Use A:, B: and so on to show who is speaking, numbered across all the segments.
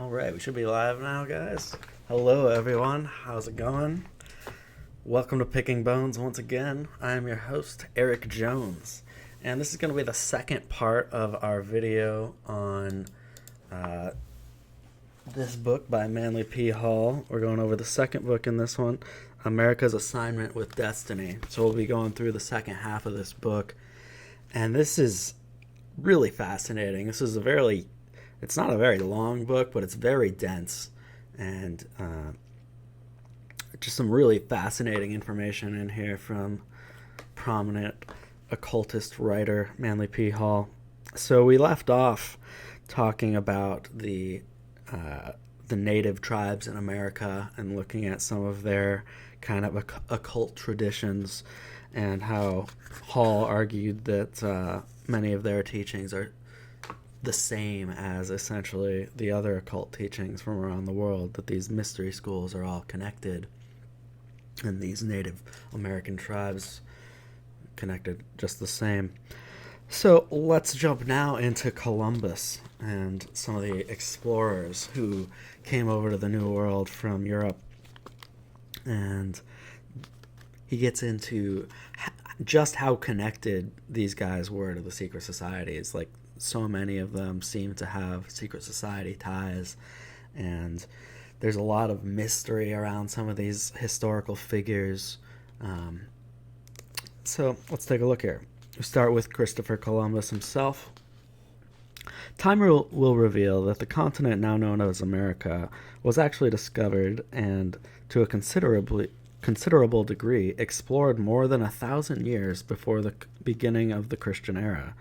A: All right, we should be live now, guys. Hello, everyone. How's it going? Welcome to Picking Bones once again. I am your host, Eric Jones, and this is going to be the second part of our video on this book by Manly P. Hall. We're going over the second book in this one, America's Assignment with Destiny. So we'll be going through the second half of this book, and this is really fascinating. It's not a very long book, but it's very dense, and just some really fascinating information in here from prominent occultist writer Manly P. Hall. So we left off talking about the native tribes in America and looking at some of their kind of occult traditions, and how Hall argued that many of their teachings are the same as essentially the other occult teachings from around the world, that these mystery schools are all connected, and these Native American tribes connected just the same. So let's jump now into Columbus and some of the explorers who came over to the New World from Europe. And he gets into just how connected these guys were to the secret societies. Like, so many of them seem to have secret society ties, and there's a lot of mystery around some of these historical figures. So let's take a look here. We start with Christopher Columbus himself. Time will reveal that the continent now known as America was actually discovered and, to a considerable degree, explored more than 1,000 years before the beginning of the Christian era.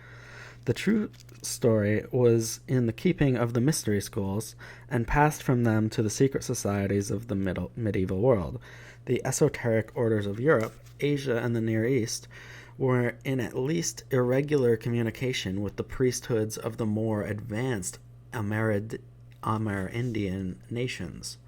A: The true story was in the keeping of the mystery schools, and passed from them to the secret societies of the medieval world. The esoteric orders of Europe, Asia, and the Near East were in at least irregular communication with the priesthoods of the more advanced Amerindian nations.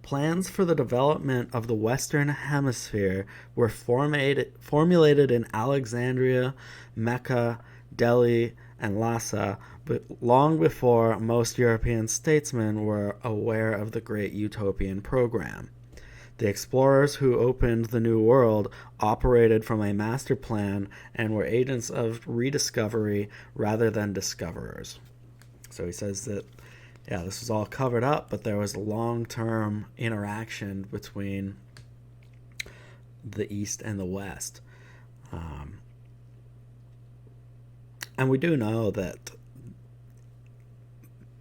A: Plans for the development of the Western Hemisphere were formulated in Alexandria, Mecca, Delhi, and Lhasa, but long before most European statesmen were aware of the great utopian program. The explorers who opened the New World operated from a master plan and were agents of rediscovery rather than discoverers. So he says that, this was all covered up, but there was long-term interaction between the East and the West. And we do know that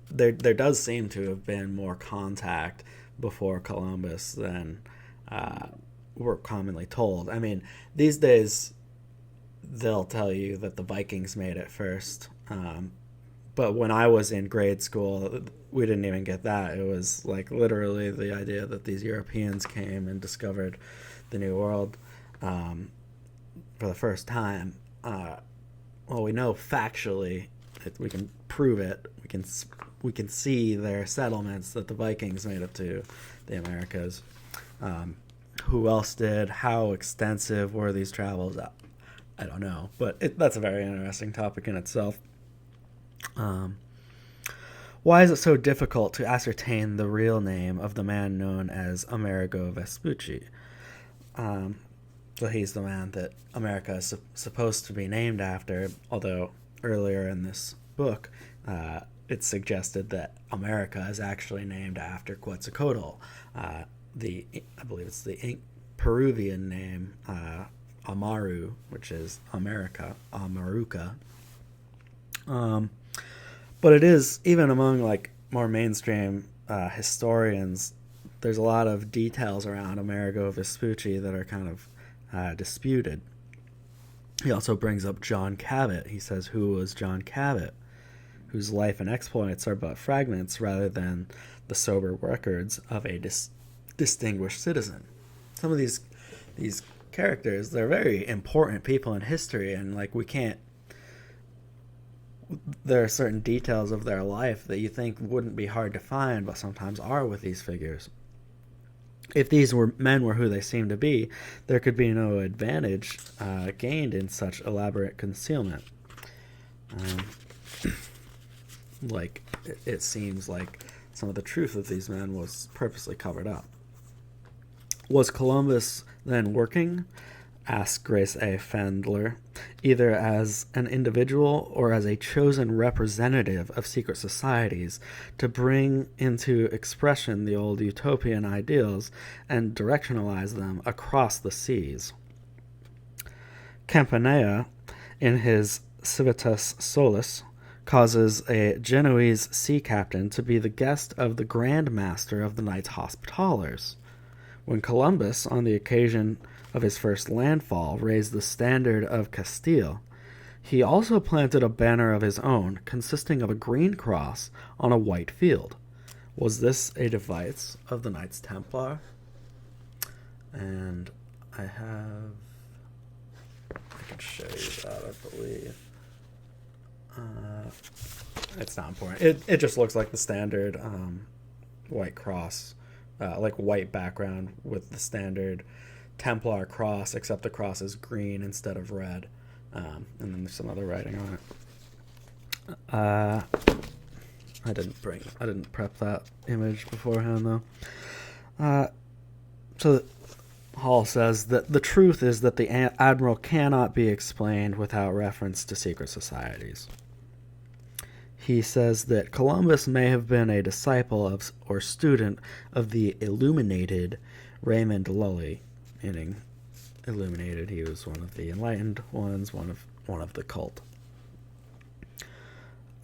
A: there does seem to have been more contact before Columbus than we're commonly told. I mean, these days they'll tell you that the Vikings made it first. But when I was in grade school, we didn't even get that. It was like literally the idea that these Europeans came and discovered the New World for the first time. Well, we know factually that we can prove it. We can see their settlements that the Vikings made it to the Americas. Who else did? How extensive were these travels? I don't know, but that's a very interesting topic in itself. Why is it so difficult to ascertain the real name of the man known as Amerigo Vespucci? So he's the man that America is supposed to be named after, although earlier in this book it's suggested that America is actually named after Quetzalcoatl. I believe it's the Peruvian name, Amaru, which is America, Amaruca. But it is, even among like more mainstream historians, there's a lot of details around Amerigo Vespucci that are kind of disputed. He also brings up John Cabot. He says, who was John Cabot, whose life and exploits are but fragments rather than the sober records of a distinguished citizen. Some of these characters, they're very important people in history, and like there are certain details of their life that you think wouldn't be hard to find, but sometimes are with these figures. If these men were who they seem to be, there could be no advantage gained in such elaborate concealment. Like, it seems like some of the truth of these men was purposely covered up. Was Columbus then working, asked Grace A. Fendler, either as an individual or as a chosen representative of secret societies to bring into expression the old utopian ideals and directionalize them across the seas? Campanella, in his Civitas Solis, causes a Genoese sea captain to be the guest of the Grand Master of the Knights Hospitallers. When Columbus, on the occasion of his first landfall, raised the standard of Castile, he also planted a banner of his own, consisting of a green cross on a white field. Was this a device of the Knights Templar? And I can show you that, I believe. It's not important. It just looks like the standard white cross, like white background with the standard Templar cross, except the cross is green instead of red. And then there's some other writing on it. I didn't prep that image beforehand though. So Hall says that the truth is that the admiral cannot be explained without reference to secret societies. He says that Columbus may have been a disciple of or student of the illuminated Raymond Lully, meaning illuminated. He was one of the enlightened ones, one of the cult.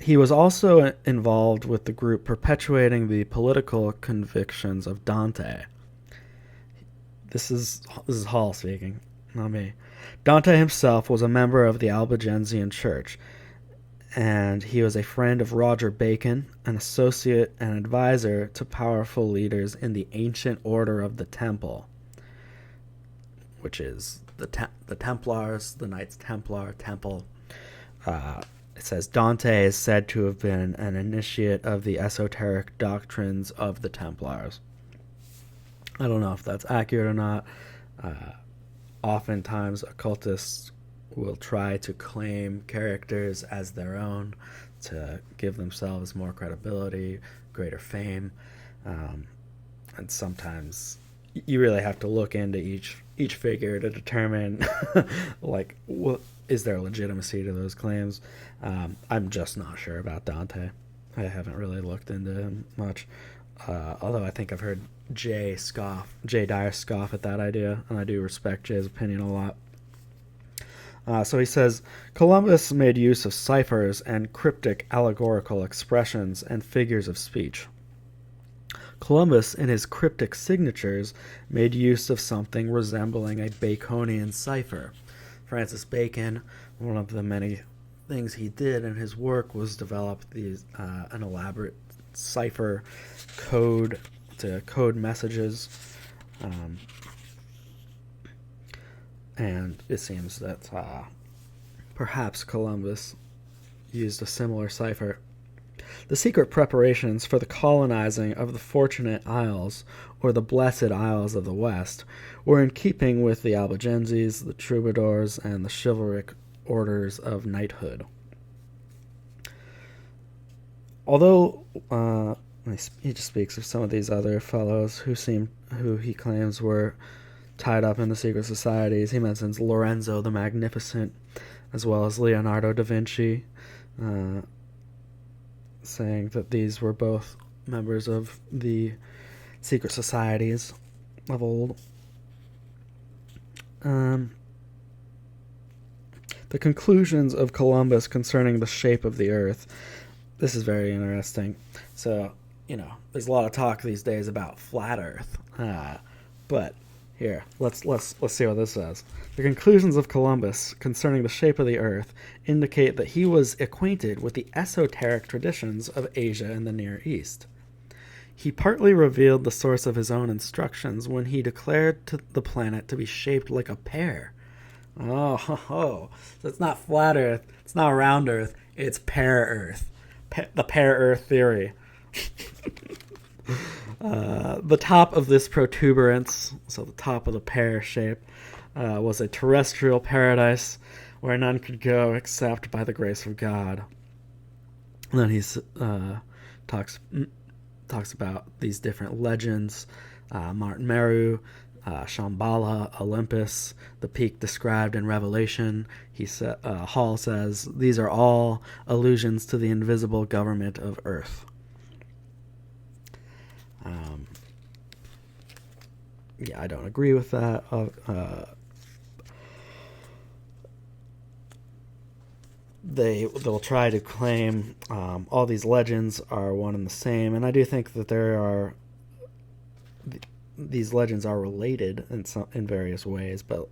A: He was also involved with the group perpetuating the political convictions of Dante. This is Hall speaking, not me. Dante himself was a member of the Albigensian Church, and he was a friend of Roger Bacon, an associate and advisor to powerful leaders in the ancient order of the Temple, which is the Templars, the Knights Templar, Temple. It says Dante is said to have been an initiate of the esoteric doctrines of the Templars. I don't know if that's accurate or not. Oftentimes, occultists will try to claim characters as their own to give themselves more credibility, greater fame, and sometimes you really have to look into each figure to determine like what is there legitimacy to those claims. I'm just not sure about Dante. I haven't really looked into him much, although I think I've heard Jay Dyer scoff at that idea, and I do respect Jay's opinion a lot. So he says, Columbus made use of ciphers and cryptic allegorical expressions and figures of speech. Columbus, in his cryptic signatures, made use of something resembling a Baconian cipher. Francis Bacon, one of the many things he did in his work was develop an elaborate cipher code to code messages. And it seems that perhaps Columbus used a similar cipher. The secret preparations for the colonizing of the Fortunate Isles, or the Blessed Isles of the West, were in keeping with the Albigenses, the troubadours, and the chivalric orders of knighthood. Although he just speaks of some of these other fellows who he claims were tied up in the secret societies. He mentions Lorenzo the Magnificent, as well as Leonardo da Vinci, saying that these were both members of the secret societies of old. The conclusions of Columbus concerning the shape of the earth. This is very interesting. So, there's a lot of talk these days about flat earth. But here, let's see what this says. The conclusions of Columbus concerning the shape of the earth indicate that he was acquainted with the esoteric traditions of Asia and the Near East. He partly revealed the source of his own instructions when he declared the planet to be shaped like a pear. So it's not flat earth, it's not round earth, it's pear earth. The pear earth theory. The top of this protuberance, so the top of the pear shape, was a terrestrial paradise where none could go except by the grace of God. And then he talks talks about these different legends, Martin Meru, Shambhala, Olympus, the peak described in Revelation. Hall says these are all allusions to the invisible government of Earth. Yeah, I don't agree with that. They'll try to claim all these legends are one and the same, and I do think that these legends are related in various ways, but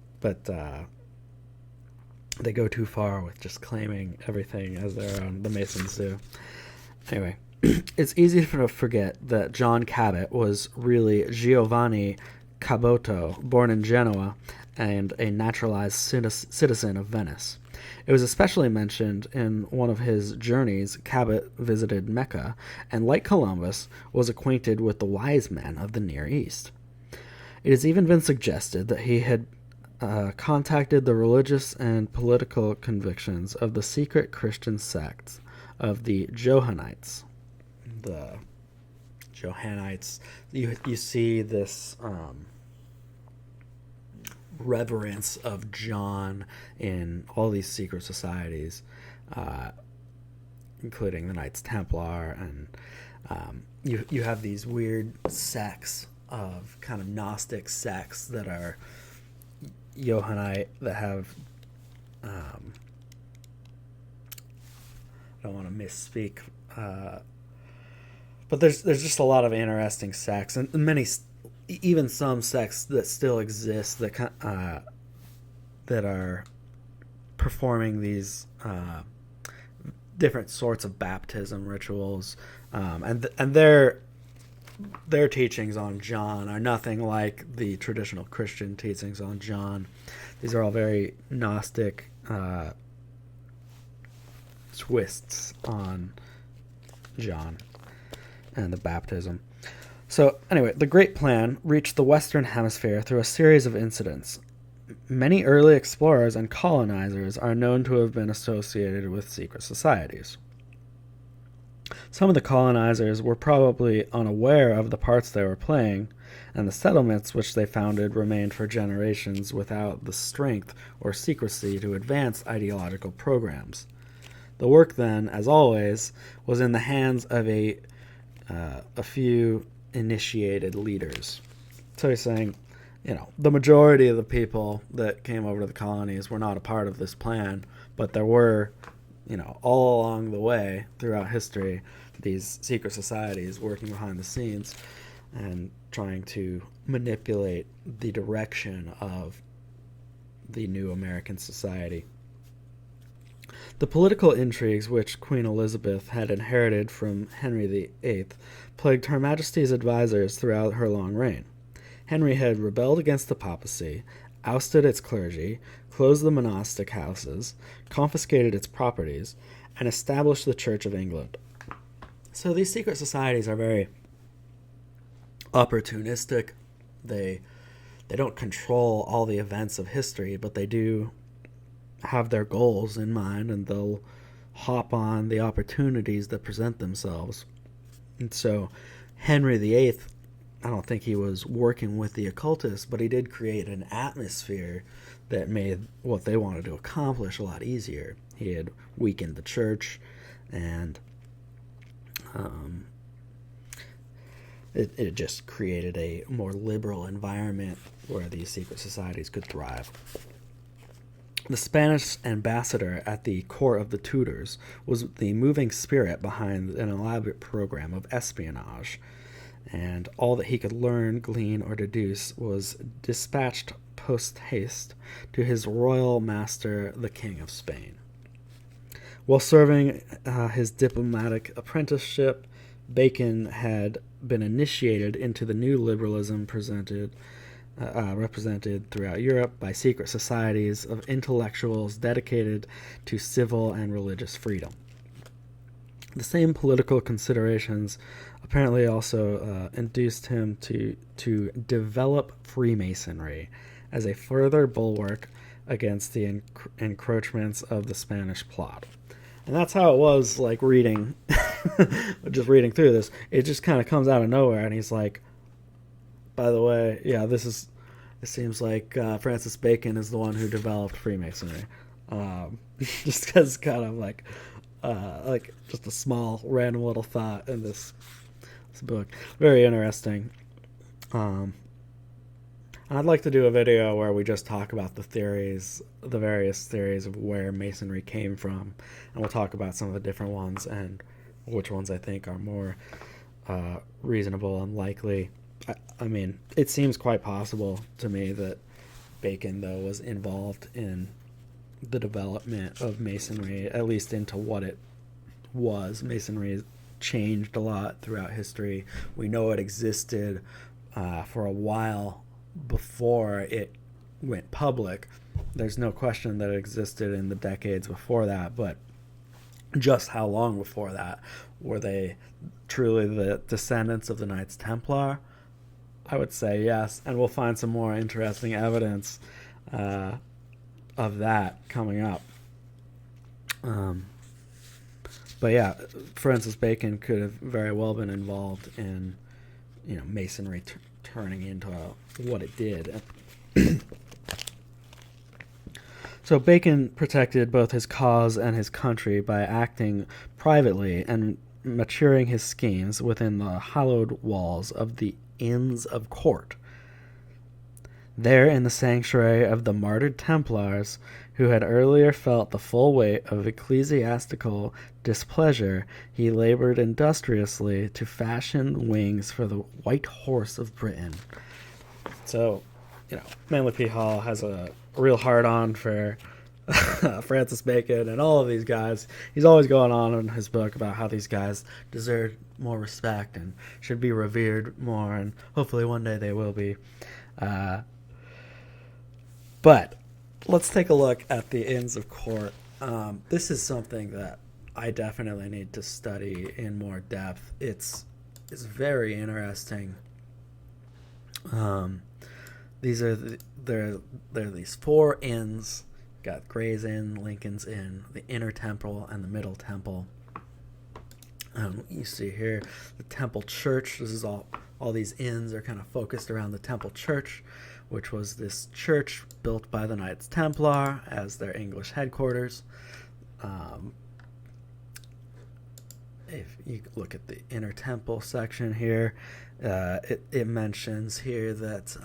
A: they go too far with just claiming everything as their own. The Masons do. Anyway, it's easy to forget that John Cabot was really Giovanni Caboto, born in Genoa and a naturalized citizen of Venice. It was especially mentioned in one of his journeys. Cabot visited Mecca and, like Columbus, was acquainted with the wise men of the Near East. It has even been suggested that he had contacted the religious and political convictions of the secret Christian sects of the Johannites. The Johannites, you see this reverence of John in all these secret societies, including the Knights Templar, and you have these weird sects of kind of Gnostic sects that are Johannite, that have I don't want to misspeak, but there's just a lot of interesting sects, and many, even some sects that still exist that are performing these different sorts of baptism rituals, and their teachings on John are nothing like the traditional Christian teachings on John. These are all very Gnostic twists on John and the baptism. So anyway, the Great Plan reached the Western Hemisphere through a series of incidents. Many early explorers and colonizers are known to have been associated with secret societies. Some of the colonizers were probably unaware of the parts they were playing, and the settlements which they founded remained for generations without the strength or secrecy to advance ideological programs. The work then, as always, was in the hands of a few initiated leaders. So he's saying, the majority of the people that came over to the colonies were not a part of this plan, but there were, all along the way throughout history, these secret societies working behind the scenes and trying to manipulate the direction of the new American society. The political intrigues which Queen Elizabeth had inherited from Henry VIII plagued Her Majesty's advisors throughout her long reign. Henry had rebelled against the papacy, ousted its clergy, closed the monastic houses, confiscated its properties, and established the Church of England. So these secret societies are very opportunistic. They don't control all the events of history, but they do have their goals in mind, and they'll hop on the opportunities that present themselves. And so Henry VIII, I don't think he was working with the occultists, but he did create an atmosphere that made what they wanted to accomplish a lot easier. He had weakened the church, and it just created a more liberal environment where these secret societies could thrive. The Spanish ambassador at the court of the Tudors was the moving spirit behind an elaborate program of espionage, and all that he could learn, glean, or deduce was dispatched post-haste to his royal master, the King of Spain. While serving his diplomatic apprenticeship, Bacon had been initiated into the new liberalism represented throughout Europe by secret societies of intellectuals dedicated to civil and religious freedom. The same political considerations apparently also induced him to develop Freemasonry as a further bulwark against the encroachments of the Spanish plot. And that's how it was, like, reading just reading through this, it just kind of comes out of nowhere, and he's like, by the way, yeah, it seems like Francis Bacon is the one who developed Freemasonry. Just because kind of like just a small random little thought in this book. Very interesting. And I'd like to do a video where we just talk about the various theories of where Masonry came from, and we'll talk about some of the different ones and which ones I think are more reasonable and likely. I mean, it seems quite possible to me that Bacon, though, was involved in the development of Masonry, at least into what it was. Masonry changed a lot throughout history. We know it existed for a while before it went public. There's no question that it existed in the decades before that, but just how long before that? Were they truly the descendants of the Knights Templar? I would say yes, and we'll find some more interesting evidence of that coming up. But yeah, Francis Bacon could have very well been involved in, Masonry turning into what it did. So Bacon protected both his cause and his country by acting privately and maturing his schemes within the hallowed walls of the Inns of Court. There, in the sanctuary of the martyred Templars, who had earlier felt the full weight of ecclesiastical displeasure, he labored industriously to fashion wings for the white horse of Britain. So, Manly P. Hall has a real hard-on for Francis Bacon and all of these guys. He's always going on in his book about how these guys deserve more respect and should be revered more, and hopefully one day they will be. But let's take a look at the Inns of Court. This is something that I definitely need to study in more depth. It's very interesting. There are these four inns. Got Gray's Inn, Lincoln's Inn, the Inner Temple, and the Middle Temple. You see here the Temple Church. This is all these inns are kind of focused around the Temple Church, which was this church built by the Knights Templar as their English headquarters. If you look at the Inner Temple section here, it mentions here that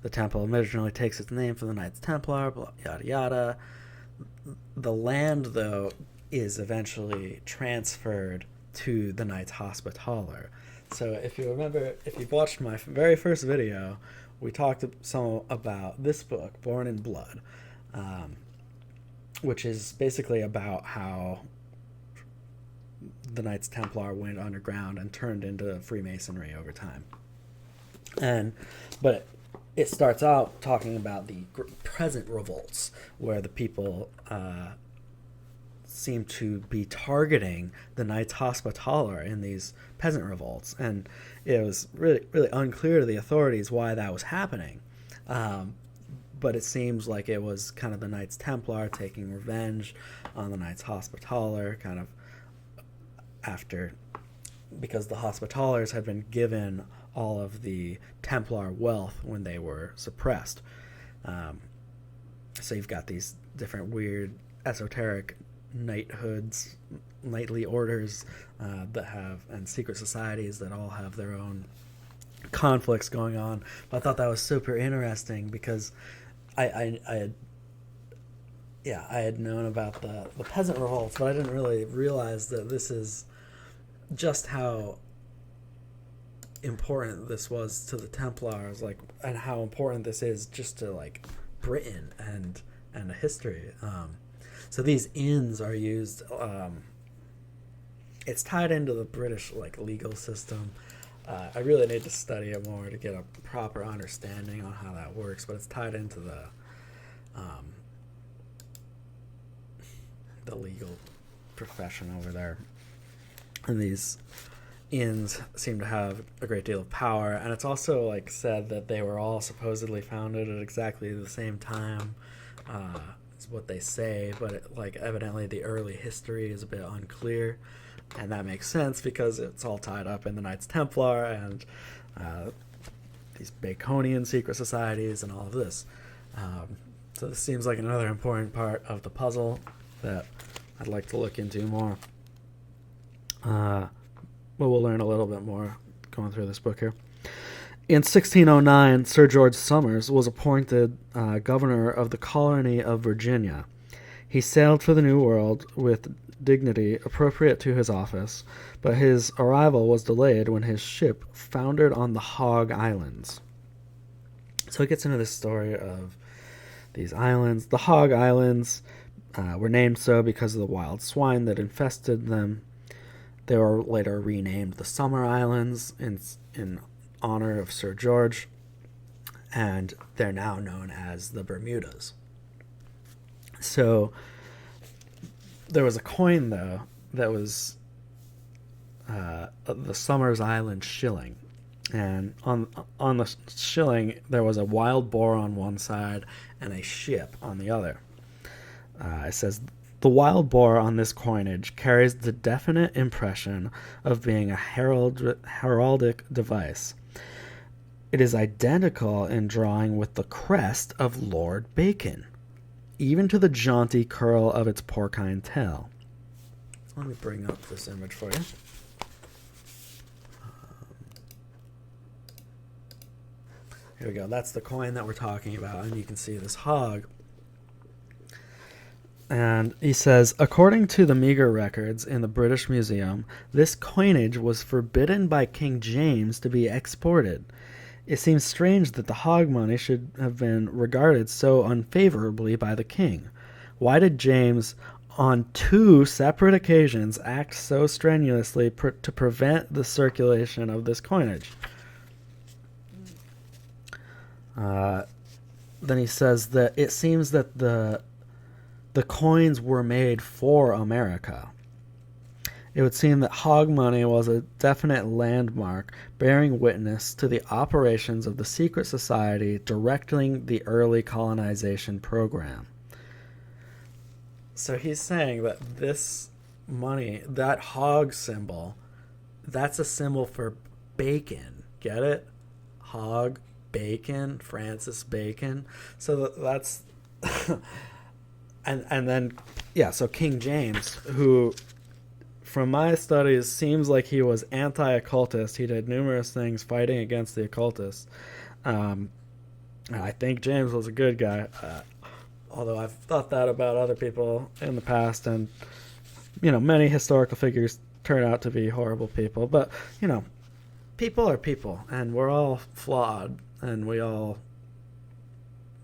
A: the temple originally takes its name from the Knights Templar, blah, yada yada. The land, though, is eventually transferred to the Knights Hospitaller. So if you remember, if you've watched my very first video, we talked some about this book, Born in Blood, which is basically about how the Knights Templar went underground and turned into Freemasonry over time. But it starts out talking about the present revolts, where the people seem to be targeting the Knights Hospitaller in these peasant revolts, and it was really, really unclear to the authorities why that was happening. But it seems like it was kind of the Knights Templar taking revenge on the Knights Hospitaller, kind of because the Hospitallers had been given all of the Templar wealth when they were suppressed. So you've got these different weird esoteric knighthoods, knightly orders that have, and secret societies that all have their own conflicts going on. But I thought that was super interesting because I had known about the peasant revolts, but I didn't really realize that this is just how important this was to the Templars, and how important this is just to Britain and a history. So these inns are used. It's tied into the British legal system. I really need to study it more to get a proper understanding on how that works, but it's tied into the legal profession over there. And these inns seem to have a great deal of power, and it's also said that they were all supposedly founded at exactly the same time. That's what they say, but evidently the early history is a bit unclear, and that makes sense because it's all tied up in the Knights Templar and these Baconian secret societies and all of this. So this seems like another important part of the puzzle that I'd like to look into more. But we'll learn a little bit more going through this book here. In 1609, Sir George Somers was appointed governor of the colony of Virginia. He sailed for the New World with dignity appropriate to his office, but his arrival was delayed when his ship foundered on the Hog Islands. So it gets into this story of these islands. The Hog Islands were named so because of the wild swine that infested them. They were later renamed the Summer Islands in honor of Sir George, and they're now known as the Bermudas. So there was a coin, though, that was the Somers Island shilling, and on the shilling there was a wild boar on one side and a ship on the other. It says, the wild boar on this coinage carries the definite impression of being a heraldic device. It is identical in drawing with the crest of Lord Bacon, even to the jaunty curl of its porcine tail. Let me bring up this image for you. Here we go. That's the coin that we're talking about, and you can see this hog. And he says, according to the meager records in the British Museum, this coinage was forbidden by King James to be exported. It seems strange that the hog money should have been regarded so unfavorably by the king. Why did James, on 2 separate occasions, act so strenuously to prevent the circulation of this coinage? Then he says that it seems that the coins were made for America. It would seem that hog money was a definite landmark bearing witness to the operations of the secret society directing the early colonization program. So he's saying that this money, that hog symbol, that's a symbol for Bacon. Get it? Hog, Bacon, Francis Bacon. So that's... and then, yeah, so King James, who... from my studies, seems like he was anti-occultist. He did numerous things fighting against the occultists. I think James was a good guy, although I've thought that about other people in the past, and, many historical figures turn out to be horrible people. But, people are people, and we're all flawed, and we all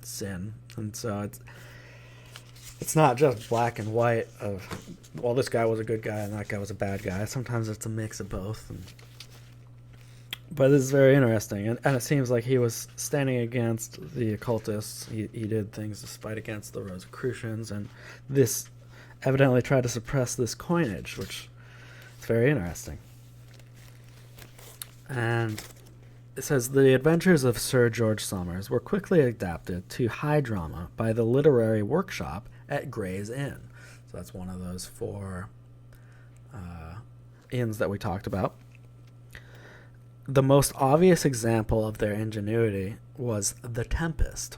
A: sin. And so it's not just black and white of, well, this guy was a good guy and that guy was a bad guy. Sometimes it's a mix of both. But this is very interesting. And it seems like he was standing against the occultists. He did things to fight against the Rosicrucians. And this evidently tried to suppress this coinage, which is very interesting. And it says, the adventures of Sir George Somers were quickly adapted to high drama by the literary workshop at Gray's Inn. So that's one of those 4 inns that we talked about. The most obvious example of their ingenuity was The Tempest.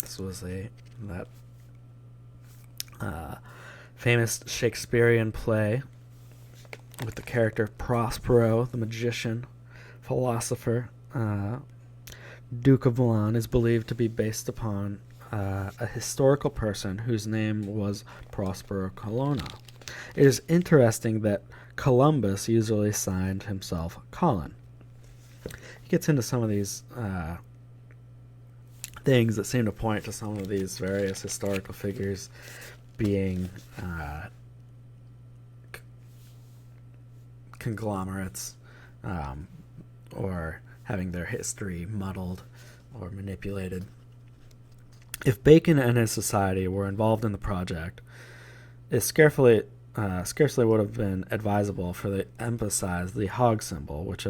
A: This was that famous Shakespearean play with the character Prospero, the magician, philosopher. Duke of Milan is believed to be based upon a historical person whose name was Prospero Colonna. It is interesting that Columbus usually signed himself Colin. He gets into some of these things that seem to point to some of these various historical figures being conglomerates, or having their history muddled or manipulated. If Bacon and his society were involved in the project, it scarcely would have been advisable for them to emphasize the hog symbol, which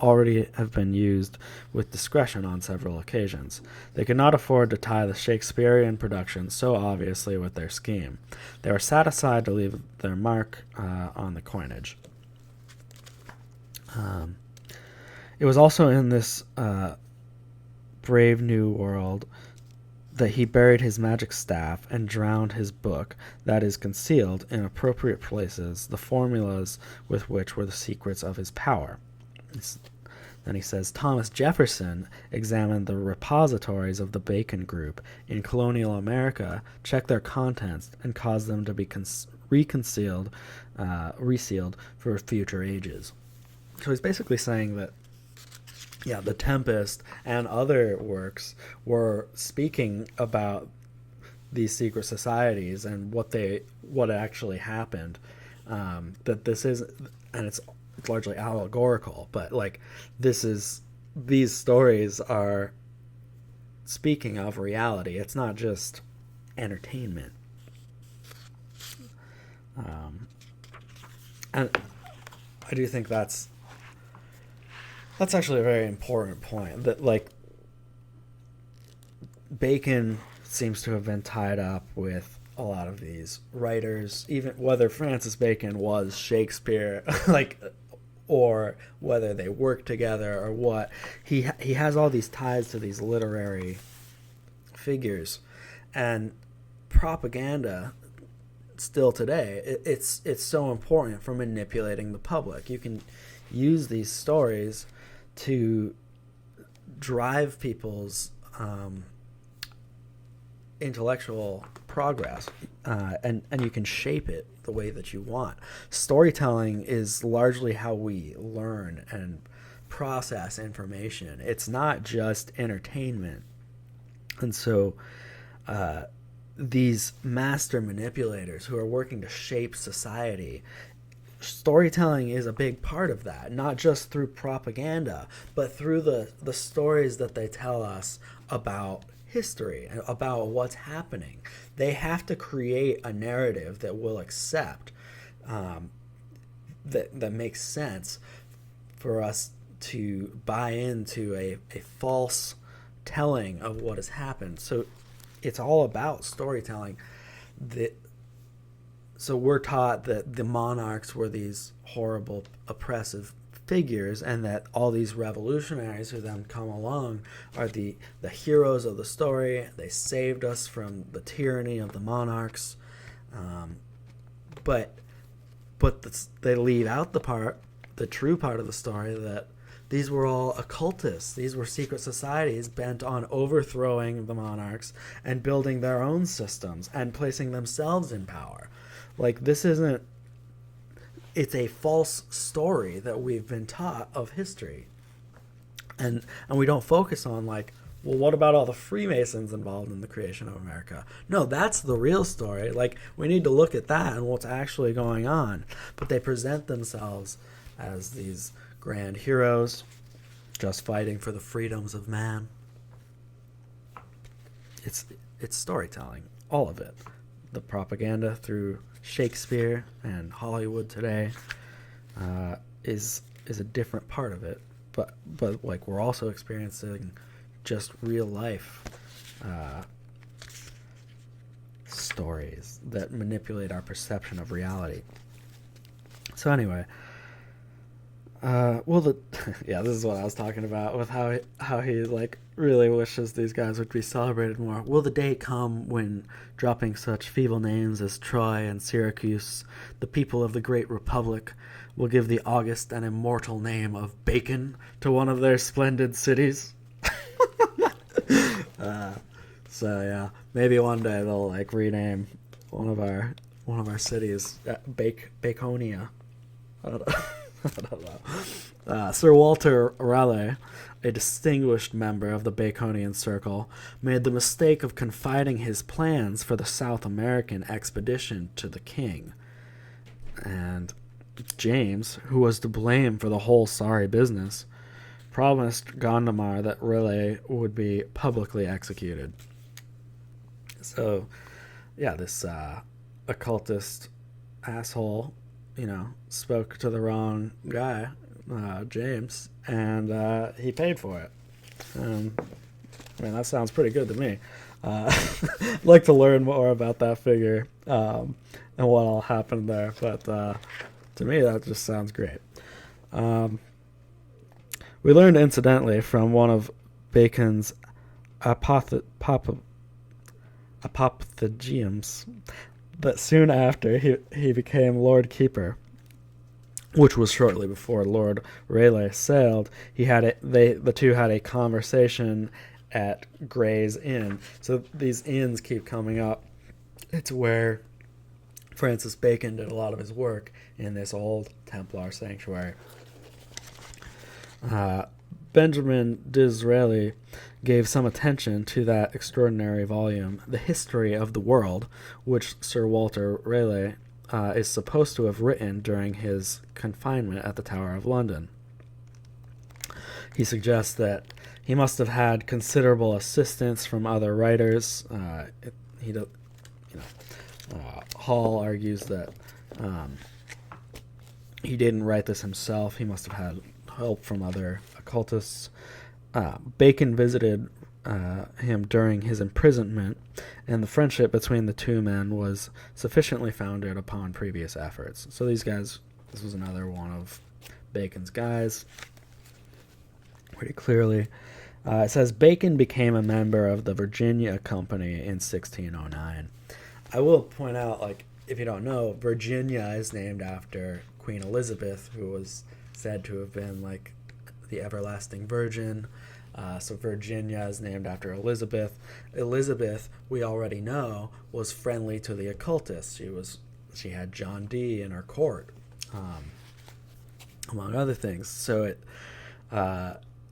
A: already have been used with discretion on several occasions. They could not afford to tie the Shakespearean production so obviously with their scheme. They were satisfied to leave their mark on the coinage. It was also in this brave new world that he buried his magic staff and drowned his book that is concealed in appropriate places, the formulas with which were the secrets of his power. Then he says, Thomas Jefferson examined the repositories of the Bacon Group in colonial America, checked their contents, and caused them to be resealed for future ages. So he's basically saying that, yeah, The Tempest and other works were speaking about these secret societies and what actually happened. That this is, and it's largely allegorical, but like these stories are speaking of reality. It's not just entertainment. And I do think that's actually a very important point, that like Bacon seems to have been tied up with a lot of these writers, even whether Francis Bacon was Shakespeare, like, or whether they worked together or what. He has all these ties to these literary figures, and propaganda still today, it's so important for manipulating the public. You can use these stories to drive people's intellectual progress, and you can shape it the way that you want. Storytelling is largely how we learn and process information. It's not just entertainment. And so these master manipulators who are working to shape society, storytelling is a big part of that, not just through propaganda, but through the stories that they tell us about history, about what's happening. They have to create a narrative that we'll accept, that makes sense for us to buy into a false telling of what has happened. So it's all about storytelling. So we're taught that the monarchs were these horrible, oppressive figures, and that all these revolutionaries who then come along are the heroes of the story. They saved us from the tyranny of the monarchs. But they leave out the true part of the story, that these were all occultists. These were secret societies bent on overthrowing the monarchs and building their own systems and placing themselves in power. Like, this isn't... It's a false story that we've been taught of history. And we don't focus on, like, well, what about all the Freemasons involved in the creation of America? No, that's the real story. Like, we need to look at that and what's actually going on. But they present themselves as these grand heroes, just fighting for the freedoms of man. It's storytelling, all of it. The propaganda through Shakespeare and Hollywood today is a different part of it, but like, we're also experiencing just real life stories that manipulate our perception of reality. So anyway, this is what I was talking about with how he like really wishes these guys would be celebrated more. Will the day come when, dropping such feeble names as Troy and Syracuse, the people of the great republic will give the august and immortal name of Bacon to one of their splendid cities? So yeah, maybe one day they'll like rename one of our cities Baconia. I don't know. Sir Walter Raleigh, a distinguished member of the Baconian Circle, made the mistake of confiding his plans for the South American expedition to the king. And James, who was to blame for the whole sorry business, promised Gondomar that Raleigh would be publicly executed. So, yeah, this occultist asshole, spoke to the wrong guy. James, and he paid for it. I mean, that sounds pretty good to me. I'd like to learn more about that figure and what all happened there, but to me, that just sounds great. We learned incidentally from one of Bacon's apothegms that soon after he became Lord Keeper, which was shortly before Lord Rayleigh sailed. The two had a conversation at Gray's Inn. So these inns keep coming up. It's where Francis Bacon did a lot of his work in this old Templar sanctuary. Benjamin Disraeli gave some attention to that extraordinary volume, The History of the World, which Sir Walter Raleigh is supposed to have written during his confinement at the Tower of London. He suggests that he must have had considerable assistance from other writers. Hall argues that he didn't write this himself. He must have had help from other occultists. Bacon visited him during his imprisonment, and the friendship between the two men was sufficiently founded upon previous efforts. So these guys, this was another one of Bacon's guys, pretty clearly. It says Bacon became a member of the Virginia Company in 1609. I will point out, if you don't know, Virginia is named after Queen Elizabeth, who was said to have been the everlasting virgin. So Virginia is named after Elizabeth. Elizabeth, we already know, was friendly to the occultists. She had John Dee in her court, among other things. So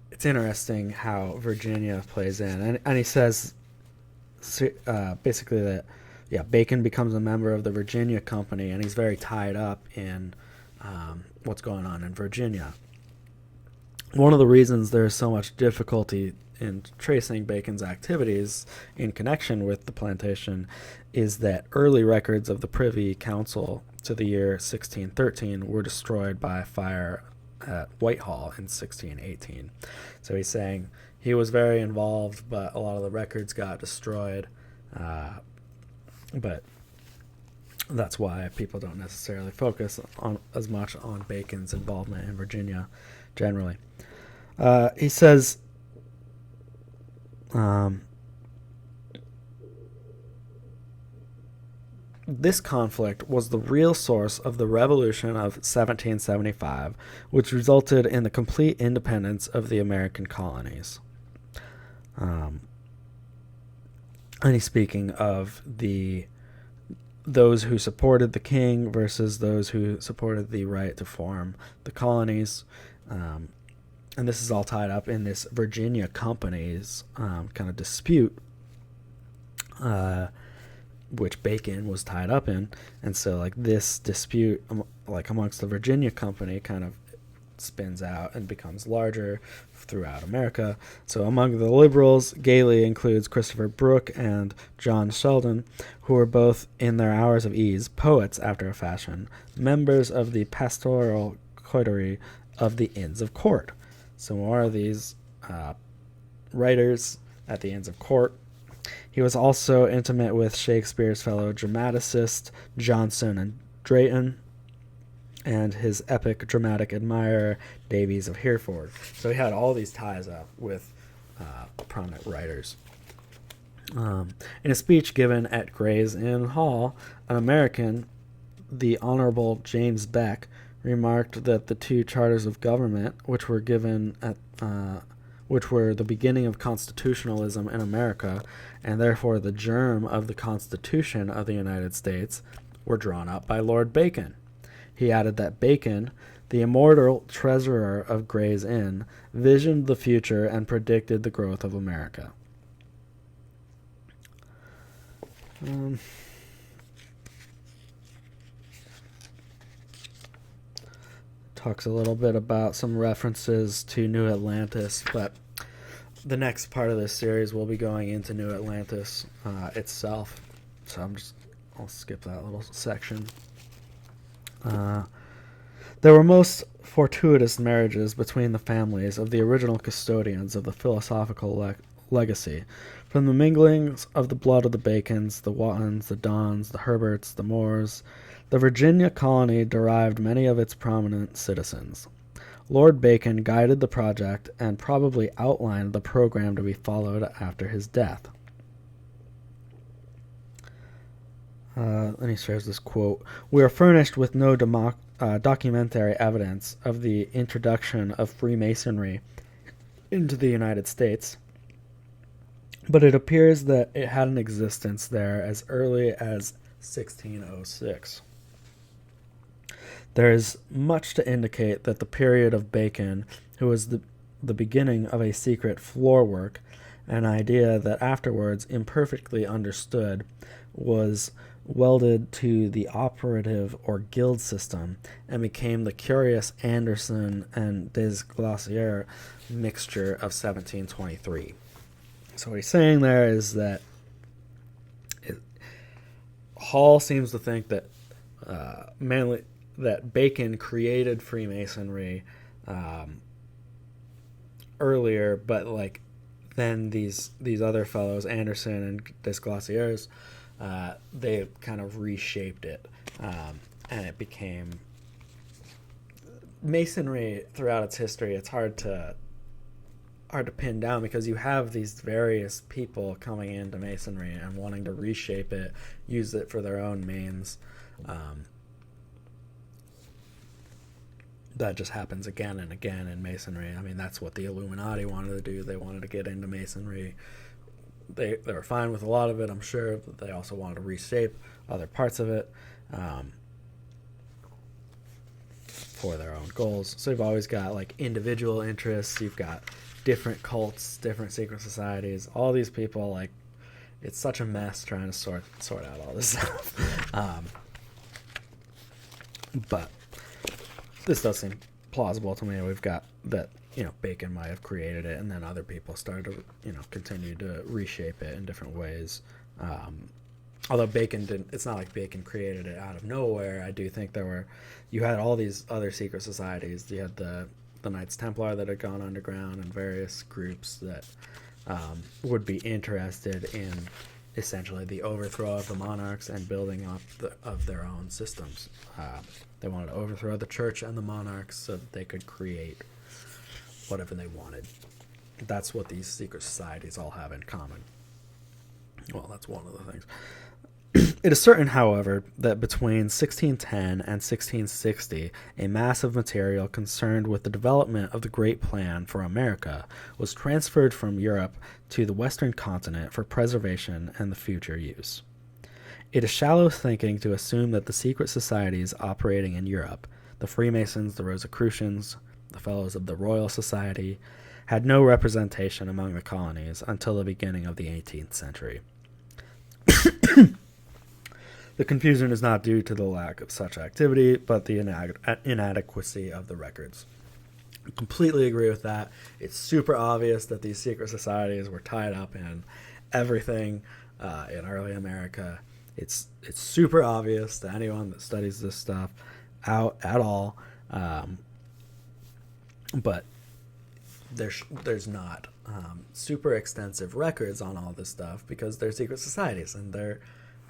A: it's interesting how Virginia plays in. And he says basically that Bacon becomes a member of the Virginia Company, and he's very tied up in what's going on in Virginia. One of the reasons there's so much difficulty in tracing Bacon's activities in connection with the plantation is that early records of the Privy Council to the year 1613 were destroyed by fire at Whitehall in 1618. So he's saying he was very involved, but a lot of the records got destroyed. But that's why people don't necessarily focus on as much on Bacon's involvement in Virginia generally. He says this conflict was the real source of the Revolution of 1775, which resulted in the complete independence of the American colonies. And he's speaking of those who supported the king versus those who supported the right to form the colonies. And this is all tied up in this Virginia Company's kind of dispute, which Bacon was tied up in. And so this dispute amongst the Virginia Company kind of spins out and becomes larger throughout America. So among the liberals, Gailey includes Christopher Brooke and John Sheldon, who were both, in their hours of ease, poets after a fashion, members of the pastoral coterie of the Inns of Court. So more of these writers at the Inns of Court. He was also intimate with Shakespeare's fellow dramaticists Johnson and Drayton, and his epic dramatic admirer, Davies of Hereford. So he had all these ties up with prominent writers. In a speech given at Gray's Inn Hall, an American, the Honorable James Beck, remarked that the two charters of government, which were given which were the beginning of constitutionalism in America, and therefore the germ of the Constitution of the United States, were drawn up by Lord Bacon. He added that Bacon, the immortal treasurer of Gray's Inn, visioned the future and predicted the growth of America. Talks a little bit about some references to New Atlantis, but the next part of this series will be going into New Atlantis itself. So I'll skip that little section. There were most fortuitous marriages between the families of the original custodians of the philosophical legacy, from the minglings of the blood of the Bacons, the Wattons, the Dons, the Herberts, the Moores, the Virginia colony derived many of its prominent citizens. Lord Bacon guided the project and probably outlined the program to be followed after his death. Then he shares this quote: "We are furnished with no documentary evidence of the introduction of Freemasonry into the United States, but it appears that it had an existence there as early as 1606. There is much to indicate that the period of Bacon, who was the beginning of a secret floor work, an idea that afterwards imperfectly understood, was welded to the operative or guild system and became the curious Anderson and Des Glaciers mixture of 1723. So what he's saying there is that Hall seems to think that that Bacon created Freemasonry earlier, but like then these other fellows, Anderson and Des Glaciers, they kind of reshaped it, and it became Masonry throughout its history. It's hard to pin down because you have these various people coming into Masonry and wanting to reshape it, use it for their own means. That just happens again and again in Masonry. I mean, that's what the Illuminati wanted to do. They wanted to get into Masonry. They were fine with a lot of it, I'm sure, but they also wanted to reshape other parts of it for their own goals. So you've always got like individual interests. You've got different cults, different secret societies. All these people, like, it's such a mess trying to sort out all this stuff. But this does seem plausible to me. We've got that, Bacon might have created it, and then other people started to, continue to reshape it in different ways. Although Bacon didn't, it's not like Bacon created it out of nowhere. I do think you had all these other secret societies. You had the Knights Templar that had gone underground, and various groups that would be interested in essentially the overthrow of the monarchs and building up of their own systems. They wanted to overthrow the church and the monarchs so that they could create whatever they wanted. That's what these secret societies all have in common. Well, that's one of the things. It is certain, however, that between 1610 and 1660, a mass of material concerned with the development of the Great Plan for America was transferred from Europe to the Western continent for preservation and the future use. It is shallow thinking to assume that the secret societies operating in Europe, the Freemasons, the Rosicrucians, the Fellows of the Royal Society, had no representation among the colonies until the beginning of the 18th century. The confusion is not due to the lack of such activity, but the inadequacy of the records. I completely agree with that. It's super obvious that these secret societies were tied up in everything in early America. It's super obvious to anyone that studies this stuff out at all, but there's not super extensive records on all this stuff because they're secret societies and they're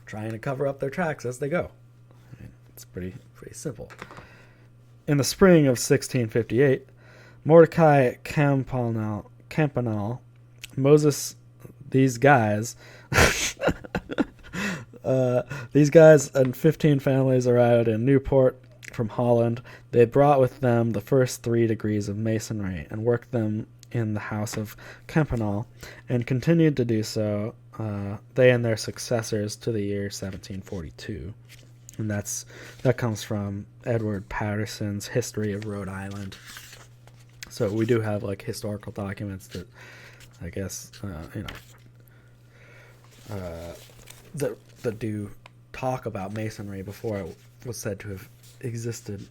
A: trying to cover up their tracks as they go. I mean, it's pretty simple. In the spring of 1658, Mordecai Campanale, Moses, these guys and 15 families arrived in Newport from Holland. They brought with them the first 3 degrees of Masonry and worked them in the house of Campanale and continued to do so, they and their successors, to the year 1742. And that comes from Edward Patterson's History of Rhode Island. So we do have like historical documents that I guess that do talk about Masonry before it was said to have existed.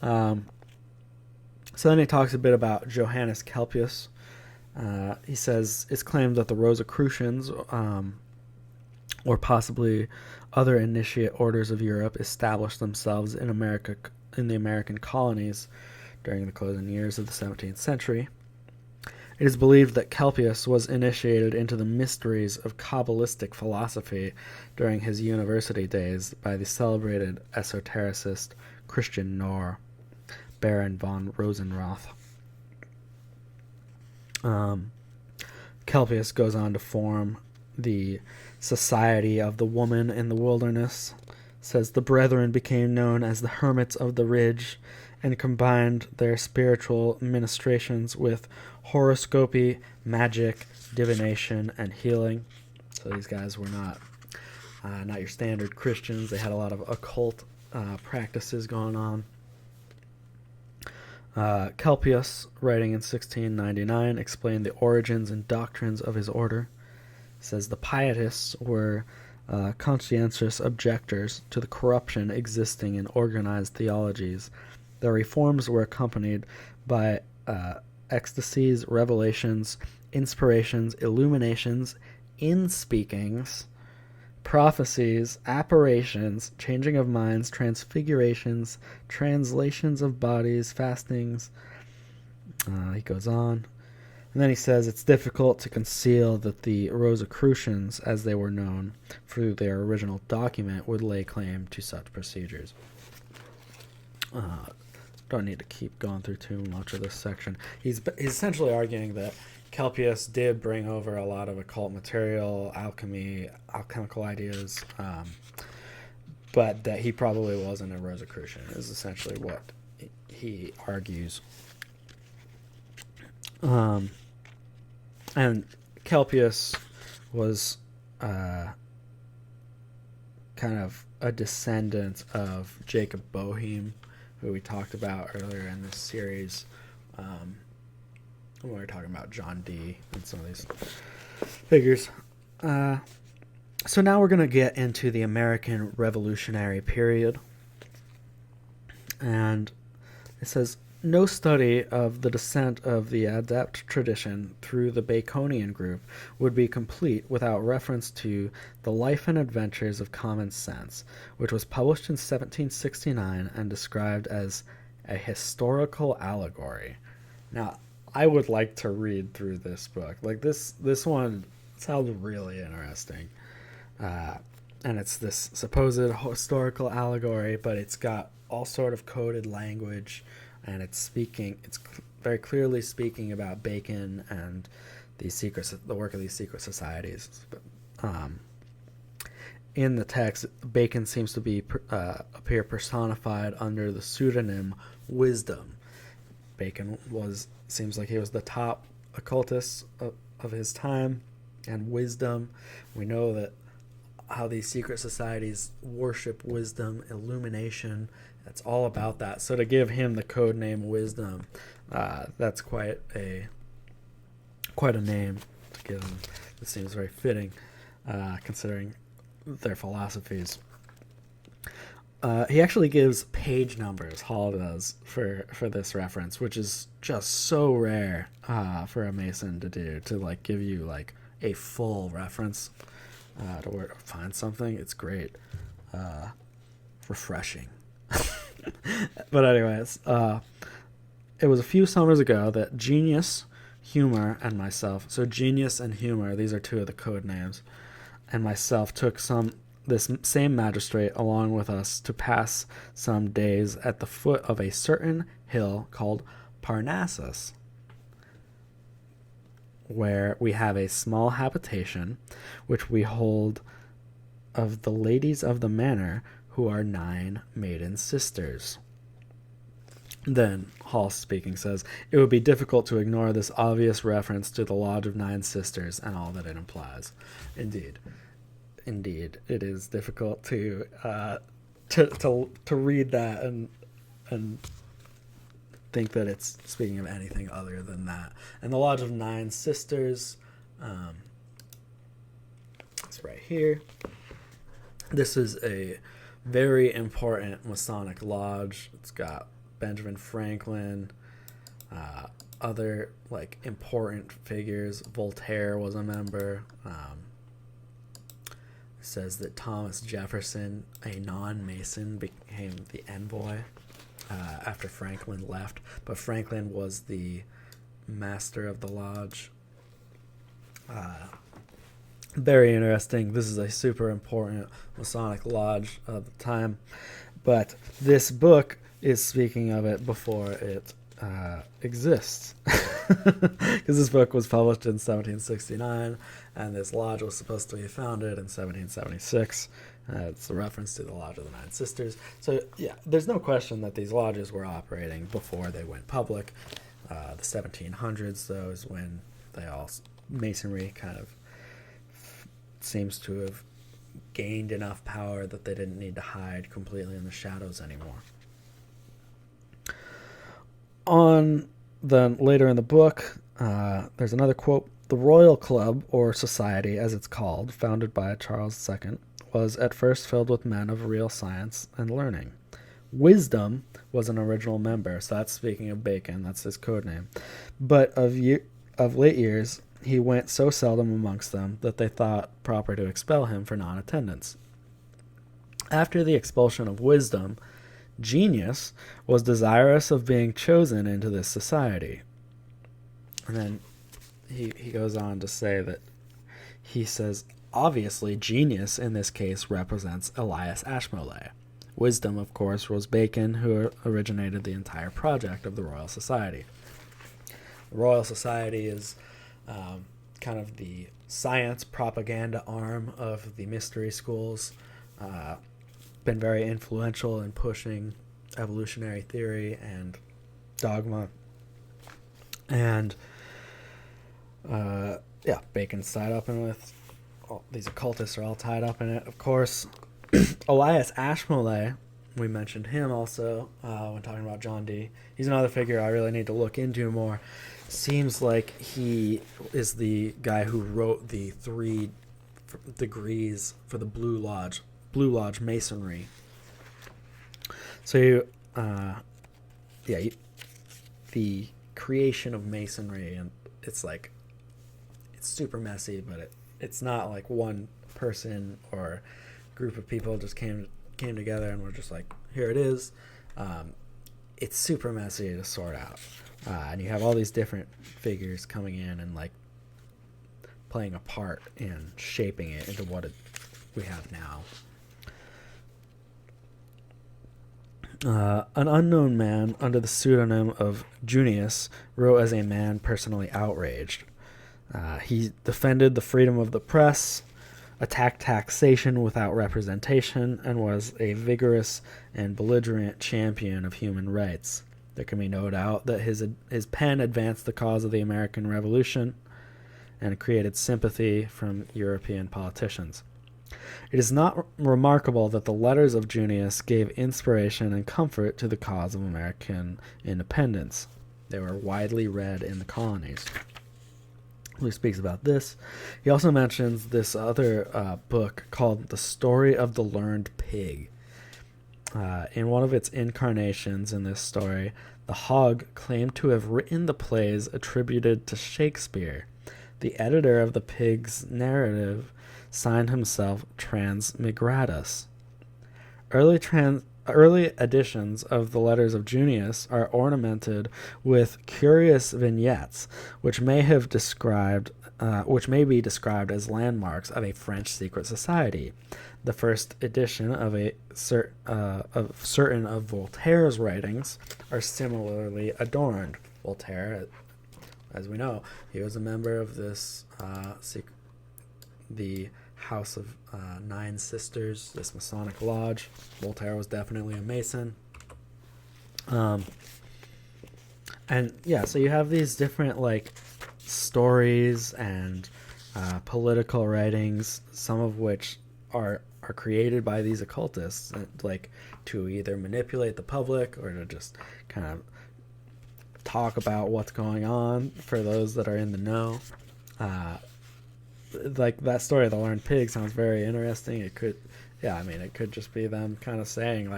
A: So then he talks a bit about Johannes Kelpius. He says it's claimed that the Rosicrucians, or possibly other initiate orders of Europe, established themselves in in the American colonies during the closing years of the 17th century. It is believed that Kelpius was initiated into the mysteries of Kabbalistic philosophy during his university days by the celebrated esotericist Christian Knorr, Baron von Rosenroth. Kelpius goes on to form the Society of the Woman in the Wilderness. Says the brethren became known as the Hermits of the Ridge and combined their spiritual ministrations with horoscopy, magic, divination, and healing. So these guys were not your standard Christians. They had a lot of occult practices going on. Kelpius, writing in 1699, explained the origins and doctrines of his order. He says the pietists were conscientious objectors to the corruption existing in organized theologies. Their reforms were accompanied by ecstasies, revelations, inspirations, illuminations, inspeakings, prophecies, apparitions, changing of minds, transfigurations, translations of bodies, fastings. He goes on. And then he says it's difficult to conceal that the Rosicrucians, as they were known through their original document, would lay claim to such procedures. Don't need to keep going through too much of this section. He's essentially arguing that Kelpius did bring over a lot of occult material, alchemy, alchemical ideas, but that he probably wasn't a Rosicrucian, is essentially what he argues. And Kelpius was kind of a descendant of Jacob Boehme, who we talked about earlier in this series, when we were talking about John Dee and some of these figures. So now we're going to get into the American Revolutionary period. And it says, no study of the descent of the adept tradition through the Baconian group would be complete without reference to The Life and Adventures of Common Sense, which was published in 1769 and described as a historical allegory. Now, I would like to read through this book. Like, this one sounds really interesting. And it's this supposed historical allegory, but it's got all sort of coded language, and it's very clearly speaking about Bacon and the work of these secret societies. In the text, Bacon seems to appear personified under the pseudonym Wisdom. Bacon seems like he was the top occultist of his time, and wisdom. We know that how these secret societies worship wisdom, illumination. It's all about that. So to give him the code name Wisdom, that's quite a name to give him. It seems very fitting, considering their philosophies. He actually gives page numbers, Hall does, for this reference, which is just so rare for a Mason to do, to like give you like a full reference to where to find something. It's great. Refreshing. But anyways, it was a few summers ago that Genius, Humor, and myself, so Genius and Humor, these are two of the code names, and myself took this same magistrate along with us to pass some days at the foot of a certain hill called Parnassus, where we have a small habitation which we hold of the ladies of the manor, who are 9 maiden sisters. Then, Hall speaking says, it would be difficult to ignore this obvious reference to the Lodge of 9 Sisters and all that it implies. Indeed, it is difficult to read that and think that it's speaking of anything other than that. And the Lodge of 9 Sisters, it's right here. This is a very important Masonic lodge. It's got Benjamin Franklin, other like important figures. Voltaire was a member. It says that Thomas Jefferson, a non-Mason, became the envoy. after Franklin left. But Franklin was the master of the lodge. Very interesting. This is a super important Masonic lodge of the time. But this book is speaking of it before it exists. Because this book was published in 1769, and this lodge was supposed to be founded in 1776. It's a reference to the Lodge of the Nine Sisters. So, yeah, there's no question that these lodges were operating before they went public. The 1700s, though, is when Masonry kind of seems to have gained enough power that they didn't need to hide completely in the shadows anymore. Later in the book, there's another quote. The Royal Club, or Society as it's called, founded by Charles II, was at first filled with men of real science and learning. Wisdom was an original member, so that's speaking of Bacon, that's his code name. But of late years, he went so seldom amongst them that they thought proper to expel him for non-attendance. After the expulsion of Wisdom, Genius was desirous of being chosen into this society. And then he goes on to say that he says, obviously, Genius in this case represents Elias Ashmole. Wisdom, of course, was Bacon, who originated the entire project of the Royal Society. The Royal Society is kind of the science propaganda arm of the mystery schools. Been very influential in pushing evolutionary theory and dogma. And Bacon's tied up in with these occultists are all tied up in it. Of course, Elias Ashmole, we mentioned him also when talking about John Dee. He's another figure I really need to look into more. Seems like he is the guy who wrote the 3 degrees for the Blue Lodge Masonry. So, the creation of Masonry, and it's super messy, but it's not like one person or group of people just came together and were just like, here it is. It's super messy to sort out. And you have all these different figures coming in and like playing a part in shaping it into what we have now. An unknown man under the pseudonym of Junius wrote as a man personally outraged. He defended the freedom of the press, attacked taxation without representation, and was a vigorous and belligerent champion of human rights. There can be no doubt that his pen advanced the cause of the American Revolution and created sympathy from European politicians. It is not remarkable that the letters of Junius gave inspiration and comfort to the cause of American independence. They were widely read in the colonies. He speaks about this. He also mentions this other book called The Story of the Learned Pig. In one of its incarnations in this story, the hog claimed to have written the plays attributed to Shakespeare. The editor of the pig's narrative signed himself Transmigratus. Early editions of the letters of Junius are ornamented with curious vignettes, which may be described as landmarks of a French secret society. The first edition of certain of Voltaire's writings are similarly adorned. Voltaire, as we know, he was a member of this the House of Nine Sisters, this Masonic lodge. Voltaire was definitely a Mason. So you have these different stories and political writings, some of which are created by these occultists, to either manipulate the public or to just kind of talk about what's going on for those that are in the know. That story of the learned pig sounds very interesting. It could just be them kind of saying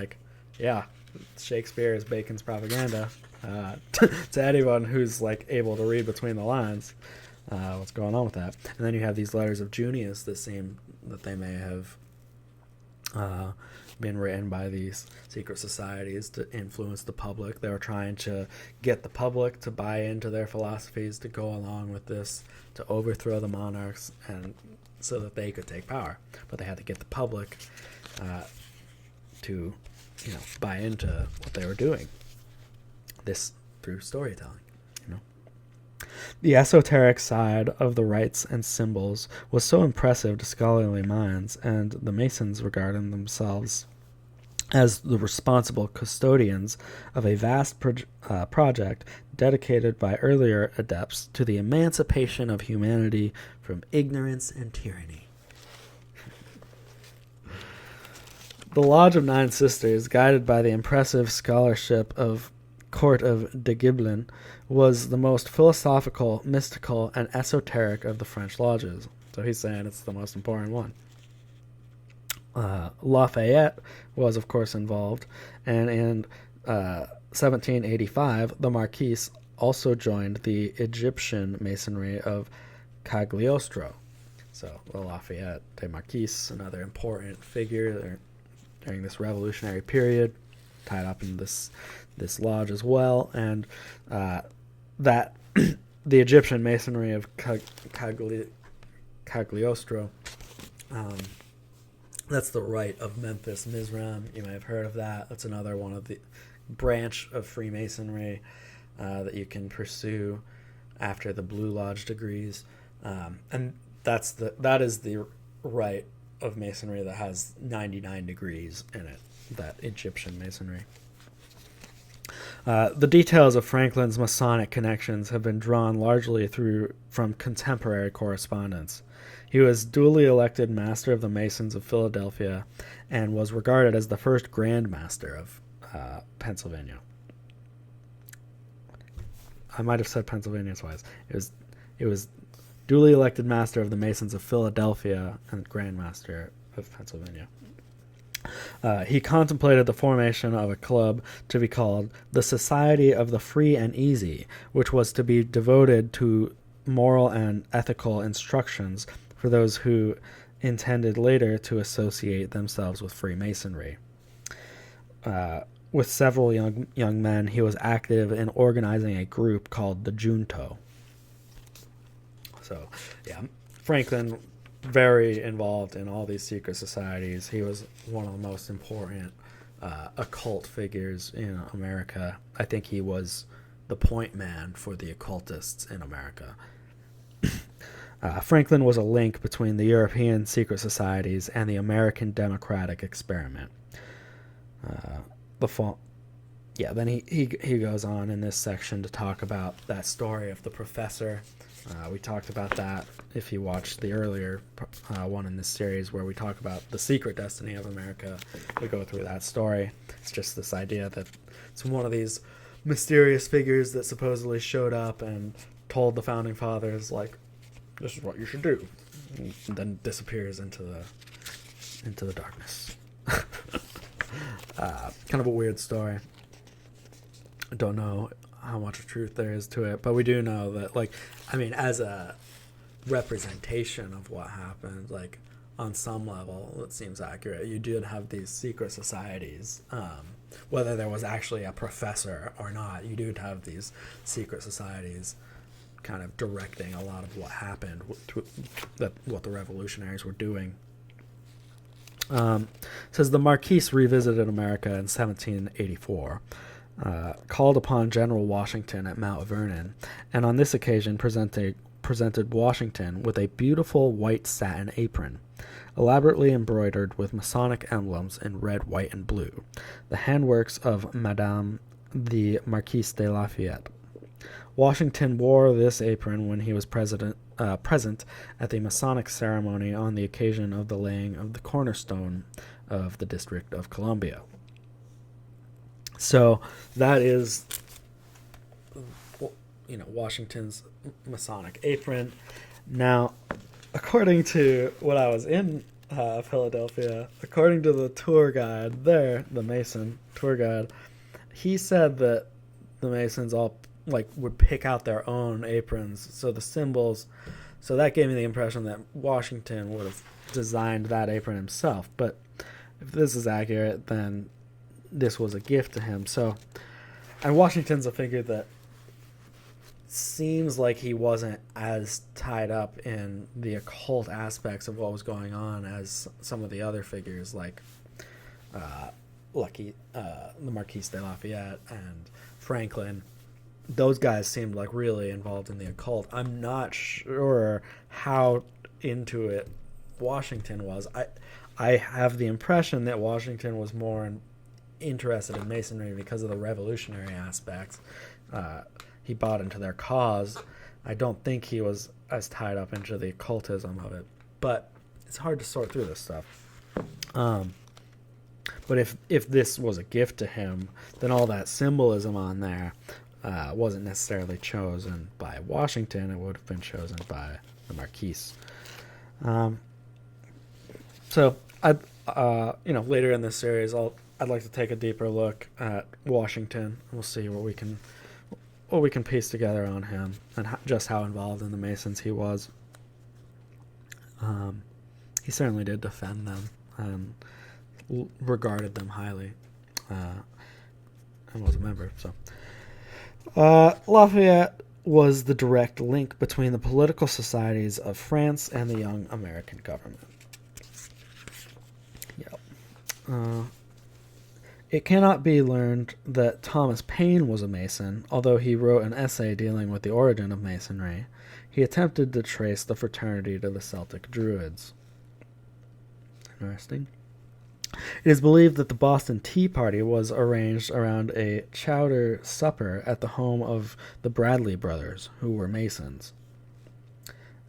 A: Shakespeare is Bacon's propaganda to anyone who's able to read between the lines. What's going on with that? And then you have these letters of Junius that seem that they may have being written by these secret societies to influence the public. They were trying to get the public to buy into their philosophies, to go along with this, to overthrow the monarchs, and so that they could take power. But they had to get the public to, buy into what they were doing. This through storytelling. The esoteric side of the rites and symbols was so impressive to scholarly minds, and the Masons regarded themselves as the responsible custodians of a vast project dedicated by earlier adepts to the emancipation of humanity from ignorance and tyranny. The Lodge of Nine Sisters, guided by the impressive scholarship of Court of de Giblin, was the most philosophical, mystical, and esoteric of the French lodges. So he's saying it's the most important one. Lafayette was, of course, involved, and in 1785, the Marquise also joined the Egyptian Masonry of Cagliostro. So Lafayette de Marquise, another important figure during this revolutionary period, tied up in this lodge as well, and that the Egyptian Masonry of Cagliostro, that's the Rite of Memphis Mizram. You may have heard of that. That's another one of the branch of Freemasonry that you can pursue after the Blue Lodge degrees, and that is the Rite of Masonry that has 99 degrees in it. That Egyptian Masonry. The details of Franklin's Masonic connections have been drawn largely from contemporary correspondence. He was duly elected Master of the Masons of Philadelphia and was regarded as the first Grand Master of Pennsylvania. I might have said Pennsylvania twice. It was duly elected Master of the Masons of Philadelphia and Grand Master of Pennsylvania. He contemplated the formation of a club to be called the Society of the Free and Easy, which was to be devoted to moral and ethical instructions for those who intended later to associate themselves with Freemasonry. With several young men, he was active in organizing a group called the Junto. So, yeah, Franklin, very involved in all these secret societies. He was one of the most important occult figures in America. I think he was the point man for the occultists in America. Franklin was a link between the European secret societies and the American democratic experiment. Then he goes on in this section to talk about that story of the professor. We talked about that if you watched the earlier one in this series where we talk about the secret destiny of America. We go through that story. It's just this idea that it's one of these mysterious figures that supposedly showed up and told the founding fathers, like, this is what you should do, and then disappears into the darkness. Kind of a weird story. I don't know how much truth there is to it, but we do know that, as a representation of what happened, on some level, it seems accurate. You did have these secret societies, whether there was actually a professor or not. You did have these secret societies kind of directing a lot of what happened, what the revolutionaries were doing. Says the Marquise revisited America in 1784, called upon General Washington at Mount Vernon, and on this occasion presented Washington with a beautiful white satin apron, elaborately embroidered with Masonic emblems in red, white, and blue, the handworks of Madame the Marquise de Lafayette. Washington wore this apron when he was present at the Masonic ceremony on the occasion of the laying of the cornerstone of the District of Columbia. So that is, Washington's Masonic apron. Now, according to when I was in Philadelphia, according to the tour guide there, the Mason tour guide, he said that the Masons all would pick out their own aprons, so the symbols. So that gave me the impression that Washington would have designed that apron himself. But if this is accurate, then this was a gift to him. So, and Washington's a figure that seems like he wasn't as tied up in the occult aspects of what was going on as some of the other figures, like the Marquis de Lafayette and Franklin. Those guys seemed like really involved in the occult. I'm not sure how into it Washington was. I have the impression that Washington was more interested in Masonry because of the revolutionary aspects. He bought into their cause. I don't think he was as tied up into the occultism of it, but it's hard to sort through this stuff. But if this was a gift to him, then all that symbolism on there wasn't necessarily chosen by Washington. It would have been chosen by the Marquis. So later in this series, I'd like to take a deeper look at Washington. We'll see what we can piece together on him and just how involved in the Masons he was. He certainly did defend them and regarded them highly, and was a member. So Lafayette was the direct link between the political societies of France and the young American government. It cannot be learned that Thomas Paine was a Mason, although he wrote an essay dealing with the origin of Masonry. He attempted to trace the fraternity to the Celtic Druids. Interesting. It is believed that the Boston Tea Party was arranged around a chowder supper at the home of the Bradley brothers, who were Masons,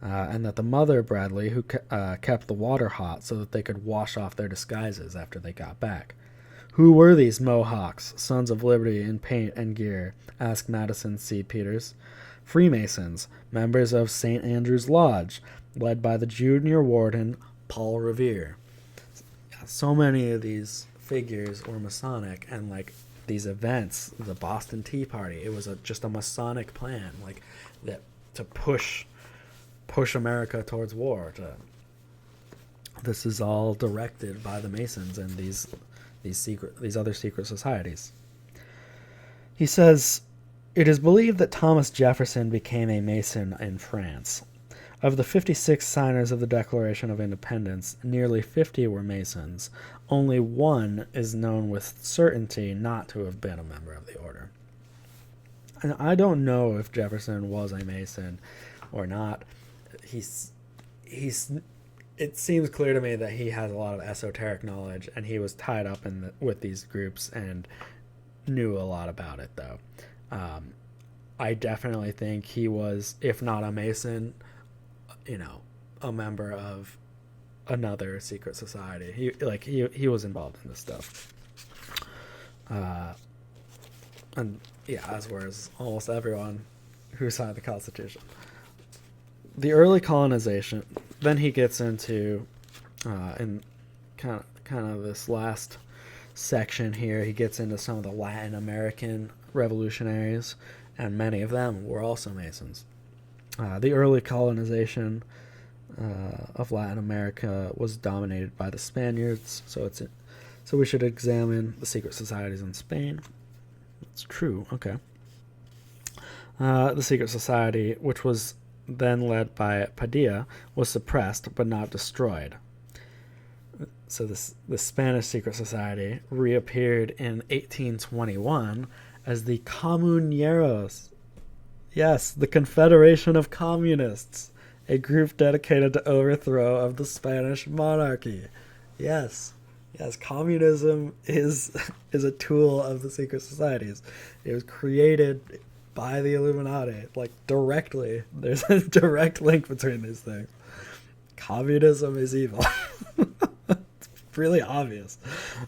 A: and that the mother Bradley, who kept the water hot so that they could wash off their disguises after they got back. Who were these Mohawks, sons of liberty in paint and gear? Asked Madison C. Peters. Freemasons, members of St. Andrew's Lodge, led by the junior warden, Paul Revere. So many of these figures were Masonic, and like these events, the Boston Tea Party, it was just a Masonic plan, like that to push America towards war. This is all directed by the Masons and these other secret societies. He says, it is believed that Thomas Jefferson became a Mason in France. Of the 56 signers of the Declaration of Independence, nearly 50 were Masons. Only one is known with certainty not to have been a member of the order. And I don't know if Jefferson was a Mason or not. It seems clear to me that he has a lot of esoteric knowledge, and he was tied up with these groups and knew a lot about it, though. I definitely think he was, if not a Mason, a member of another secret society. He was involved in this stuff. And yeah, as was almost everyone who signed the Constitution. The early colonization. Then he gets into, in kind of this last section here, he gets into some of the Latin American revolutionaries, and many of them were also Masons. The early colonization of Latin America was dominated by the Spaniards, so we should examine the secret societies in Spain. It's true, okay. The secret society, which was then led by Padilla, was suppressed but not destroyed. So the Spanish secret society reappeared in 1821 as the Comuneros. Yes, the Confederation of Communists, a group dedicated to overthrow of the Spanish monarchy. Yes, communism is a tool of the secret societies. It was created by the Illuminati, like directly. There's a direct link between these things. Communism is evil. It's really obvious.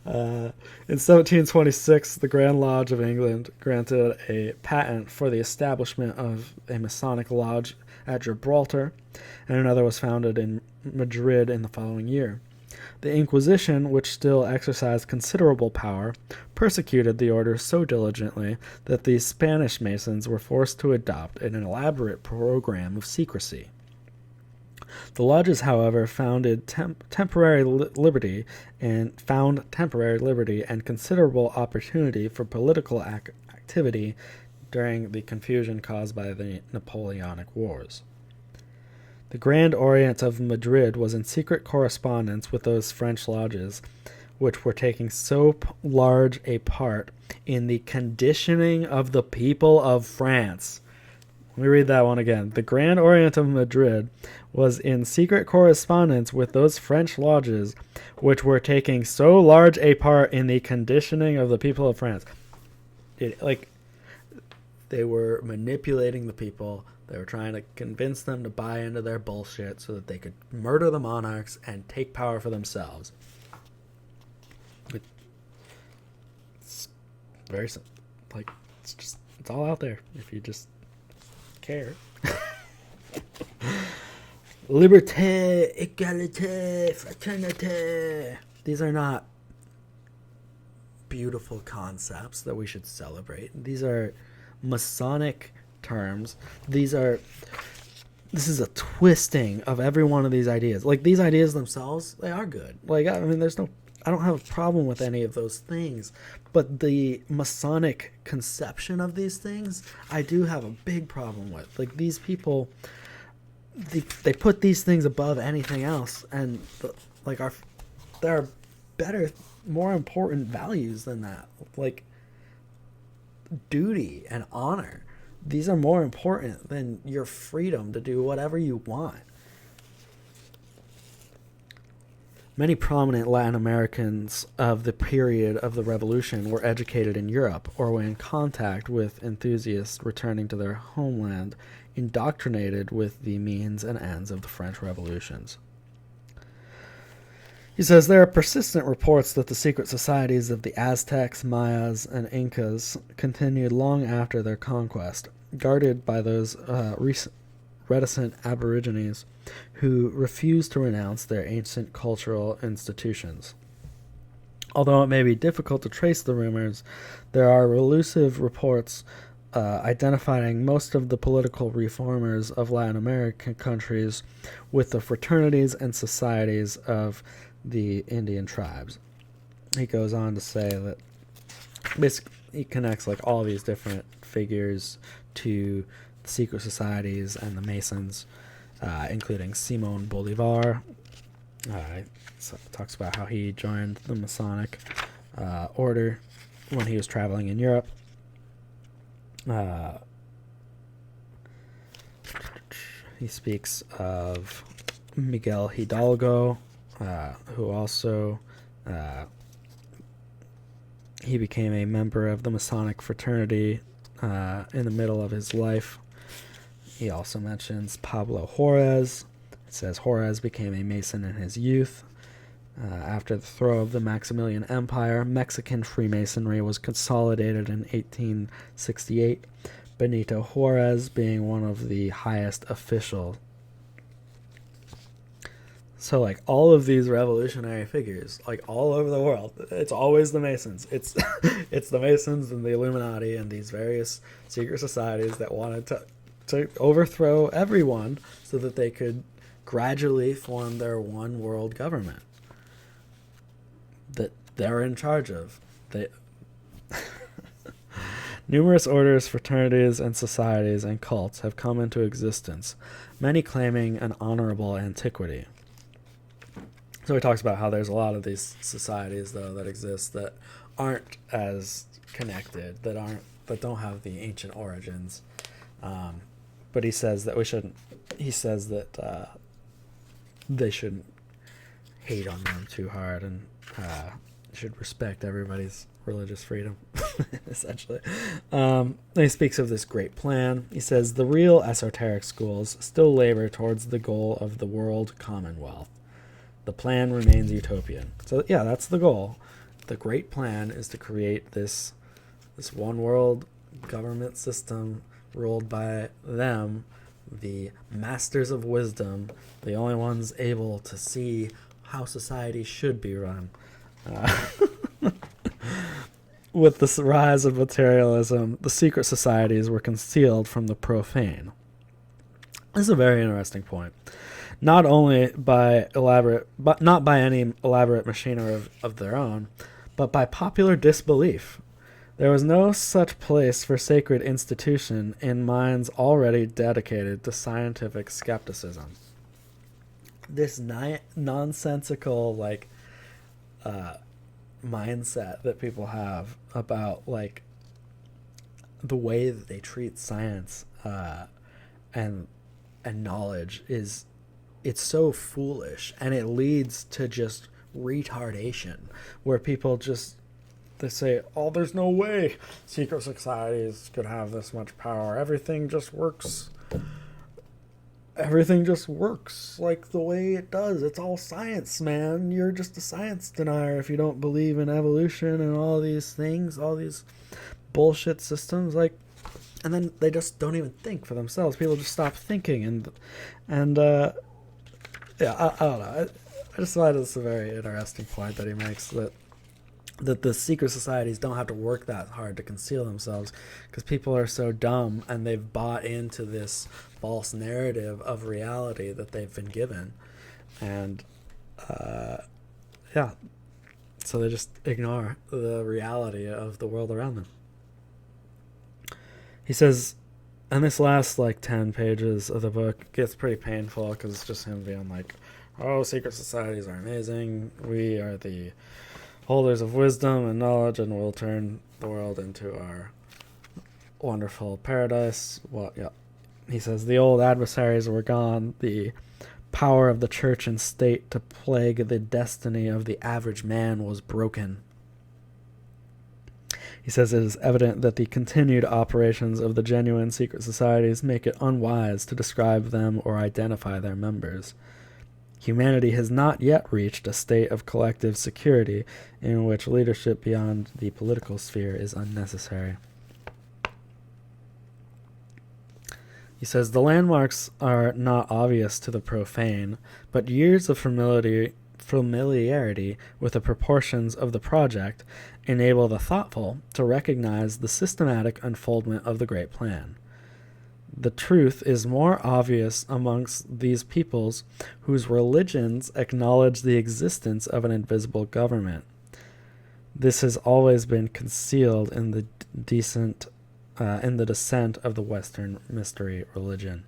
A: In 1726, the Grand Lodge of England granted a patent for the establishment of a Masonic lodge at Gibraltar, and another was founded in Madrid in the following year. The Inquisition, which still exercised considerable power, persecuted the order so diligently that the Spanish Masons were forced to adopt an elaborate program of secrecy. The lodges, however, found temporary liberty and considerable opportunity for political activity during the confusion caused by the Napoleonic Wars. The Grand Orient of Madrid was in secret correspondence with those French lodges, which were taking so large a part in the conditioning of the people of France. Let me read that one again. The Grand Orient of Madrid was in secret correspondence with those French lodges, which were taking so large a part in the conditioning of the people of France. They were manipulating the people. They were trying to convince them to buy into their bullshit so that they could murder the monarchs and take power for themselves. It's very simple. It's all out there if you just care. Liberté, égalité, fraternité. These are not beautiful concepts that we should celebrate. These are Masonic terms. This is a twisting of every one of these ideas. These ideas themselves, they are good. I don't have a problem with any of those things, but the Masonic conception of these things, I do have a big problem with. These people, they put these things above anything else, and there are better, more important values than that. Duty and honor. These are more important than your freedom to do whatever you want. Many prominent Latin Americans of the period of the Revolution were educated in Europe or were in contact with enthusiasts returning to their homeland, indoctrinated with the means and ends of the French revolutions. He says there are persistent reports that the secret societies of the Aztecs, Mayas, and Incas continued long after their conquest, guarded by those reticent aborigines who refused to renounce their ancient cultural institutions. Although it may be difficult to trace the rumors, there are elusive reports identifying most of the political reformers of Latin American countries with the fraternities and societies of the Indian tribes. He goes on to say that basically he connects all these different figures to the secret societies and the Masons, including Simon Bolivar. So talks about how he joined the Masonic order when he was traveling in Europe. He speaks of Miguel Hidalgo, who also he became a member of the Masonic fraternity in the middle of his life. He also mentions Pablo Juarez. It says Juarez became a Mason in his youth. After the throw of the Maximilian Empire, Mexican Freemasonry was consolidated in 1868, Benito Juarez being one of the highest officials. So, all of these revolutionary figures, all over the world, it's always the Masons. It's it's the Masons and the Illuminati and these various secret societies that wanted to overthrow everyone so that they could gradually form their one world government that they're in charge of. Numerous orders, fraternities, and societies and cults have come into existence, many claiming an honorable antiquity. So he talks about how there's a lot of these societies, though, that exist that aren't as connected, that don't have the ancient origins. But he says that they shouldn't hate on them too hard and should respect everybody's religious freedom, essentially. He speaks of this great plan. He says the real esoteric schools still labor towards the goal of the world commonwealth. The plan remains utopian. So yeah, that's the goal. The great plan is to create this one world government system ruled by them, the masters of wisdom, the only ones able to see how society should be run. With the rise of materialism, the secret societies were concealed from the profane. This is a very interesting point. not only by not by any elaborate machinery of their own, but by popular disbelief. There was no such place for sacred institution in minds already dedicated to scientific skepticism. This nonsensical mindset that people have about the way that they treat science and knowledge it's so foolish, and it leads to just retardation, where people they say, oh, there's no way secret societies could have this much power. Everything just works like the way it does. It's all science, man. You're just a science denier if you don't believe in evolution and all these things, all these bullshit systems. And then they just don't even think for themselves. People just stop thinking, and I don't know. I just find this a very interesting point that he makes, that the secret societies don't have to work that hard to conceal themselves, because people are so dumb and they've bought into this false narrative of reality that they've been given, and so they just ignore the reality of the world around them. He says, and this last 10 pages of the book gets pretty painful, because it's just him being like, oh, secret societies are amazing, we are the holders of wisdom and knowledge, and we'll turn the world into our wonderful paradise. Well, yeah. He says, the old adversaries were gone. The power of the church and state to plague the destiny of the average man was broken. He says it is evident that the continued operations of the genuine secret societies make it unwise to describe them or identify their members. Humanity has not yet reached a state of collective security in which leadership beyond the political sphere is unnecessary. He says the landmarks are not obvious to the profane, but years of familiarity with the proportions of the project enable the thoughtful to recognize the systematic unfoldment of the great plan. The truth is more obvious amongst these peoples whose religions acknowledge the existence of an invisible government. This has always been concealed in the descent of the Western mystery religion.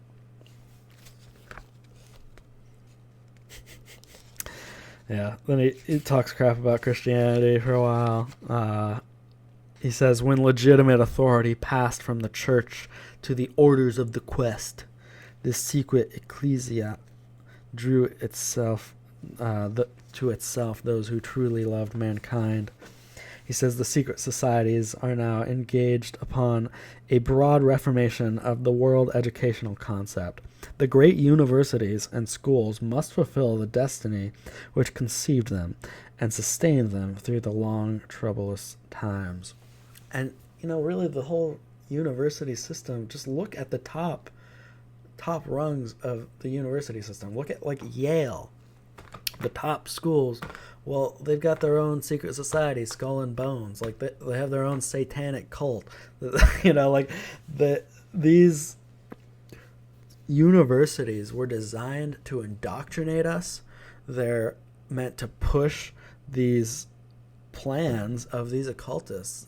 A: Yeah, then he talks crap about Christianity for a while. He says, when legitimate authority passed from the church to the orders of the quest, this secret ecclesia drew to itself those who truly loved mankind. He says the secret societies are now engaged upon a broad reformation of the world educational concept. The great universities and schools must fulfill the destiny which conceived them and sustained them through the long, troublous times. And, really the whole university system, just look at the top rungs of the university system. Look at, Yale, the top schools. Well, they've got their own secret society, Skull and Bones. They have their own satanic cult. These universities were designed to indoctrinate us. They're meant to push these plans of these occultists.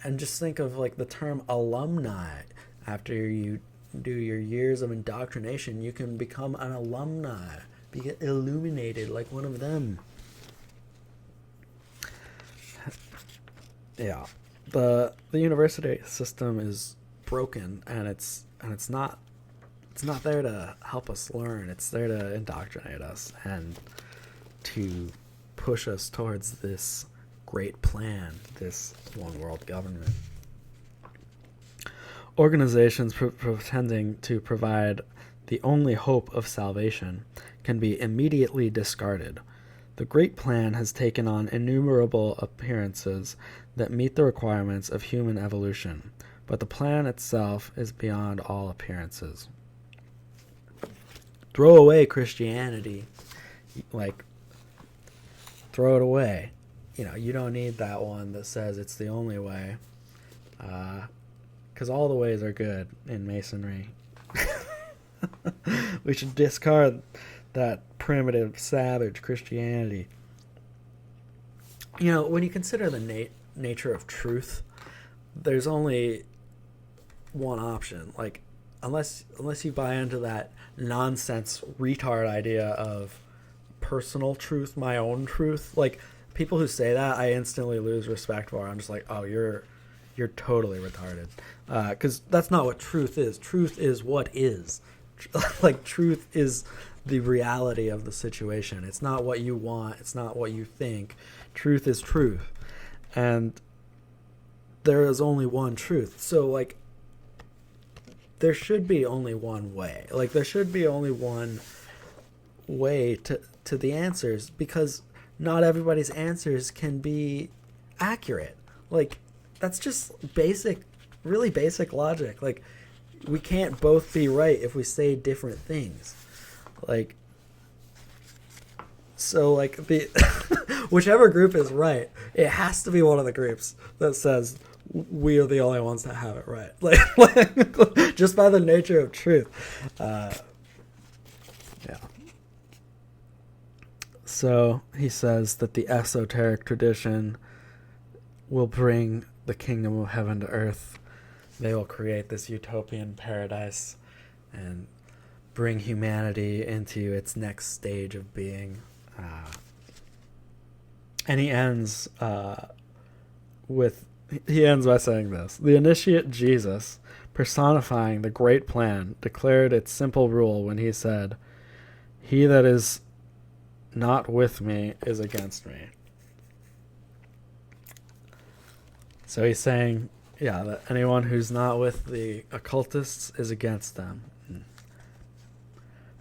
A: And just think of the term alumni. After you do your years of indoctrination, you can become an alumni, be illuminated like one of them. Yeah, the university system is broken, and it's not there to help us learn. It's there to indoctrinate us and to push us towards this great plan, this one world government. Organizations pretending to provide the only hope of salvation can be immediately discarded. The great plan has taken on innumerable appearances that meet the requirements of human evolution, but the plan itself is beyond all appearances. Throw away Christianity. Throw it away. You don't need that one that says it's the only way. Because all the ways are good in Masonry. We should discard that primitive, savage Christianity. You know, when you consider the nature of truth, there's only one option. Like, unless you buy into that nonsense retard idea of personal truth, my own truth. Like, people who say that, I instantly lose respect for. I'm just like, oh, you're totally retarded. Because that's not what truth is. Truth is what is. Like, truth is the reality of the situation. It's not what you want. It's not what you think. Truth is truth. And there is only one truth. So, like, there should be only one way. Like, there should be only one way to the answers, because not everybody's answers can be accurate. Like, that's just basic, really basic logic. Like, we can't both be right if we say different things. Like, so, like, the whichever group is right, it has to be one of the groups that says we are the only ones that have it right. Like just by the nature of truth. Yeah. So he says that the esoteric tradition will bring the kingdom of heaven to earth. They will create this utopian paradise and bring humanity into its next stage of being. And he ends by saying this: the initiate Jesus, personifying the great plan, declared its simple rule when he said, "He that is not with me is against me." So he's saying, yeah, that anyone who's not with the occultists is against them.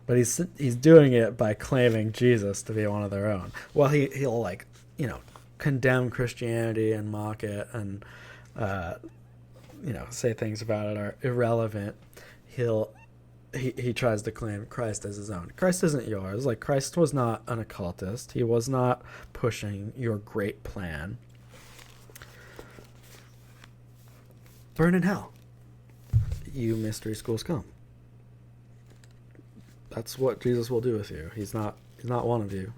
A: But he's doing it by claiming Jesus to be one of their own. Well, he'll, like, you know, condemn Christianity and mock it and, you know, say things about it are irrelevant. He tries to claim Christ as his own. Christ isn't yours. Like, Christ was not an occultist. He was not pushing your great plan. Burn in hell, you mystery school scum. That's what Jesus will do with you. He's not one of you.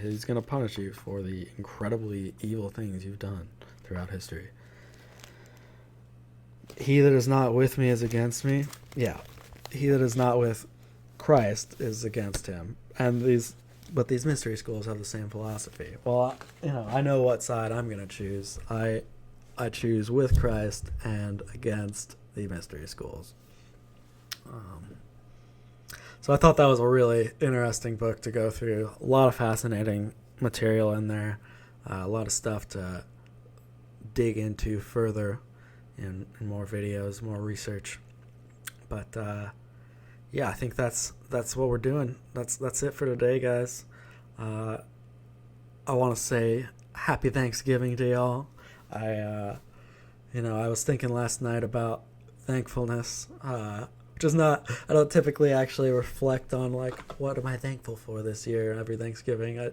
A: He's going to punish you for the incredibly evil things you've done throughout history. He that is not with me is against me. Yeah. He that is not with Christ is against him. But these mystery schools have the same philosophy. Well, you know, I know what side I'm going to choose. I choose with Christ and against the mystery schools. So I thought that was a really interesting book to go through. A lot of fascinating material in there. A lot of stuff to dig into further in more videos, more research. But yeah, I think that's what we're doing. That's it for today, guys. I want to say happy Thanksgiving to y'all. I was thinking last night about thankfulness, which is not, I don't typically actually reflect on, like, what am I thankful for this year every Thanksgiving. I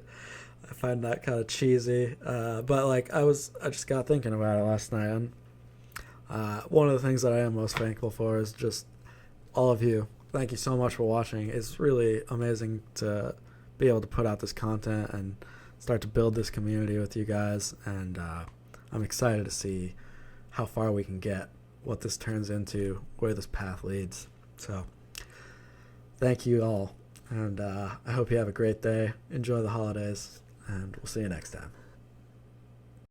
A: find that kind of cheesy, but, like, I just got thinking about it last night, and one of the things that I am most thankful for is just all of you. Thank you so much for watching. It's really amazing to be able to put out this content and start to build this community with you guys, and I'm excited to see how far we can get, what this turns into, where this path leads. So thank you all, and I hope you have a great day. Enjoy the holidays, and we'll see you next time.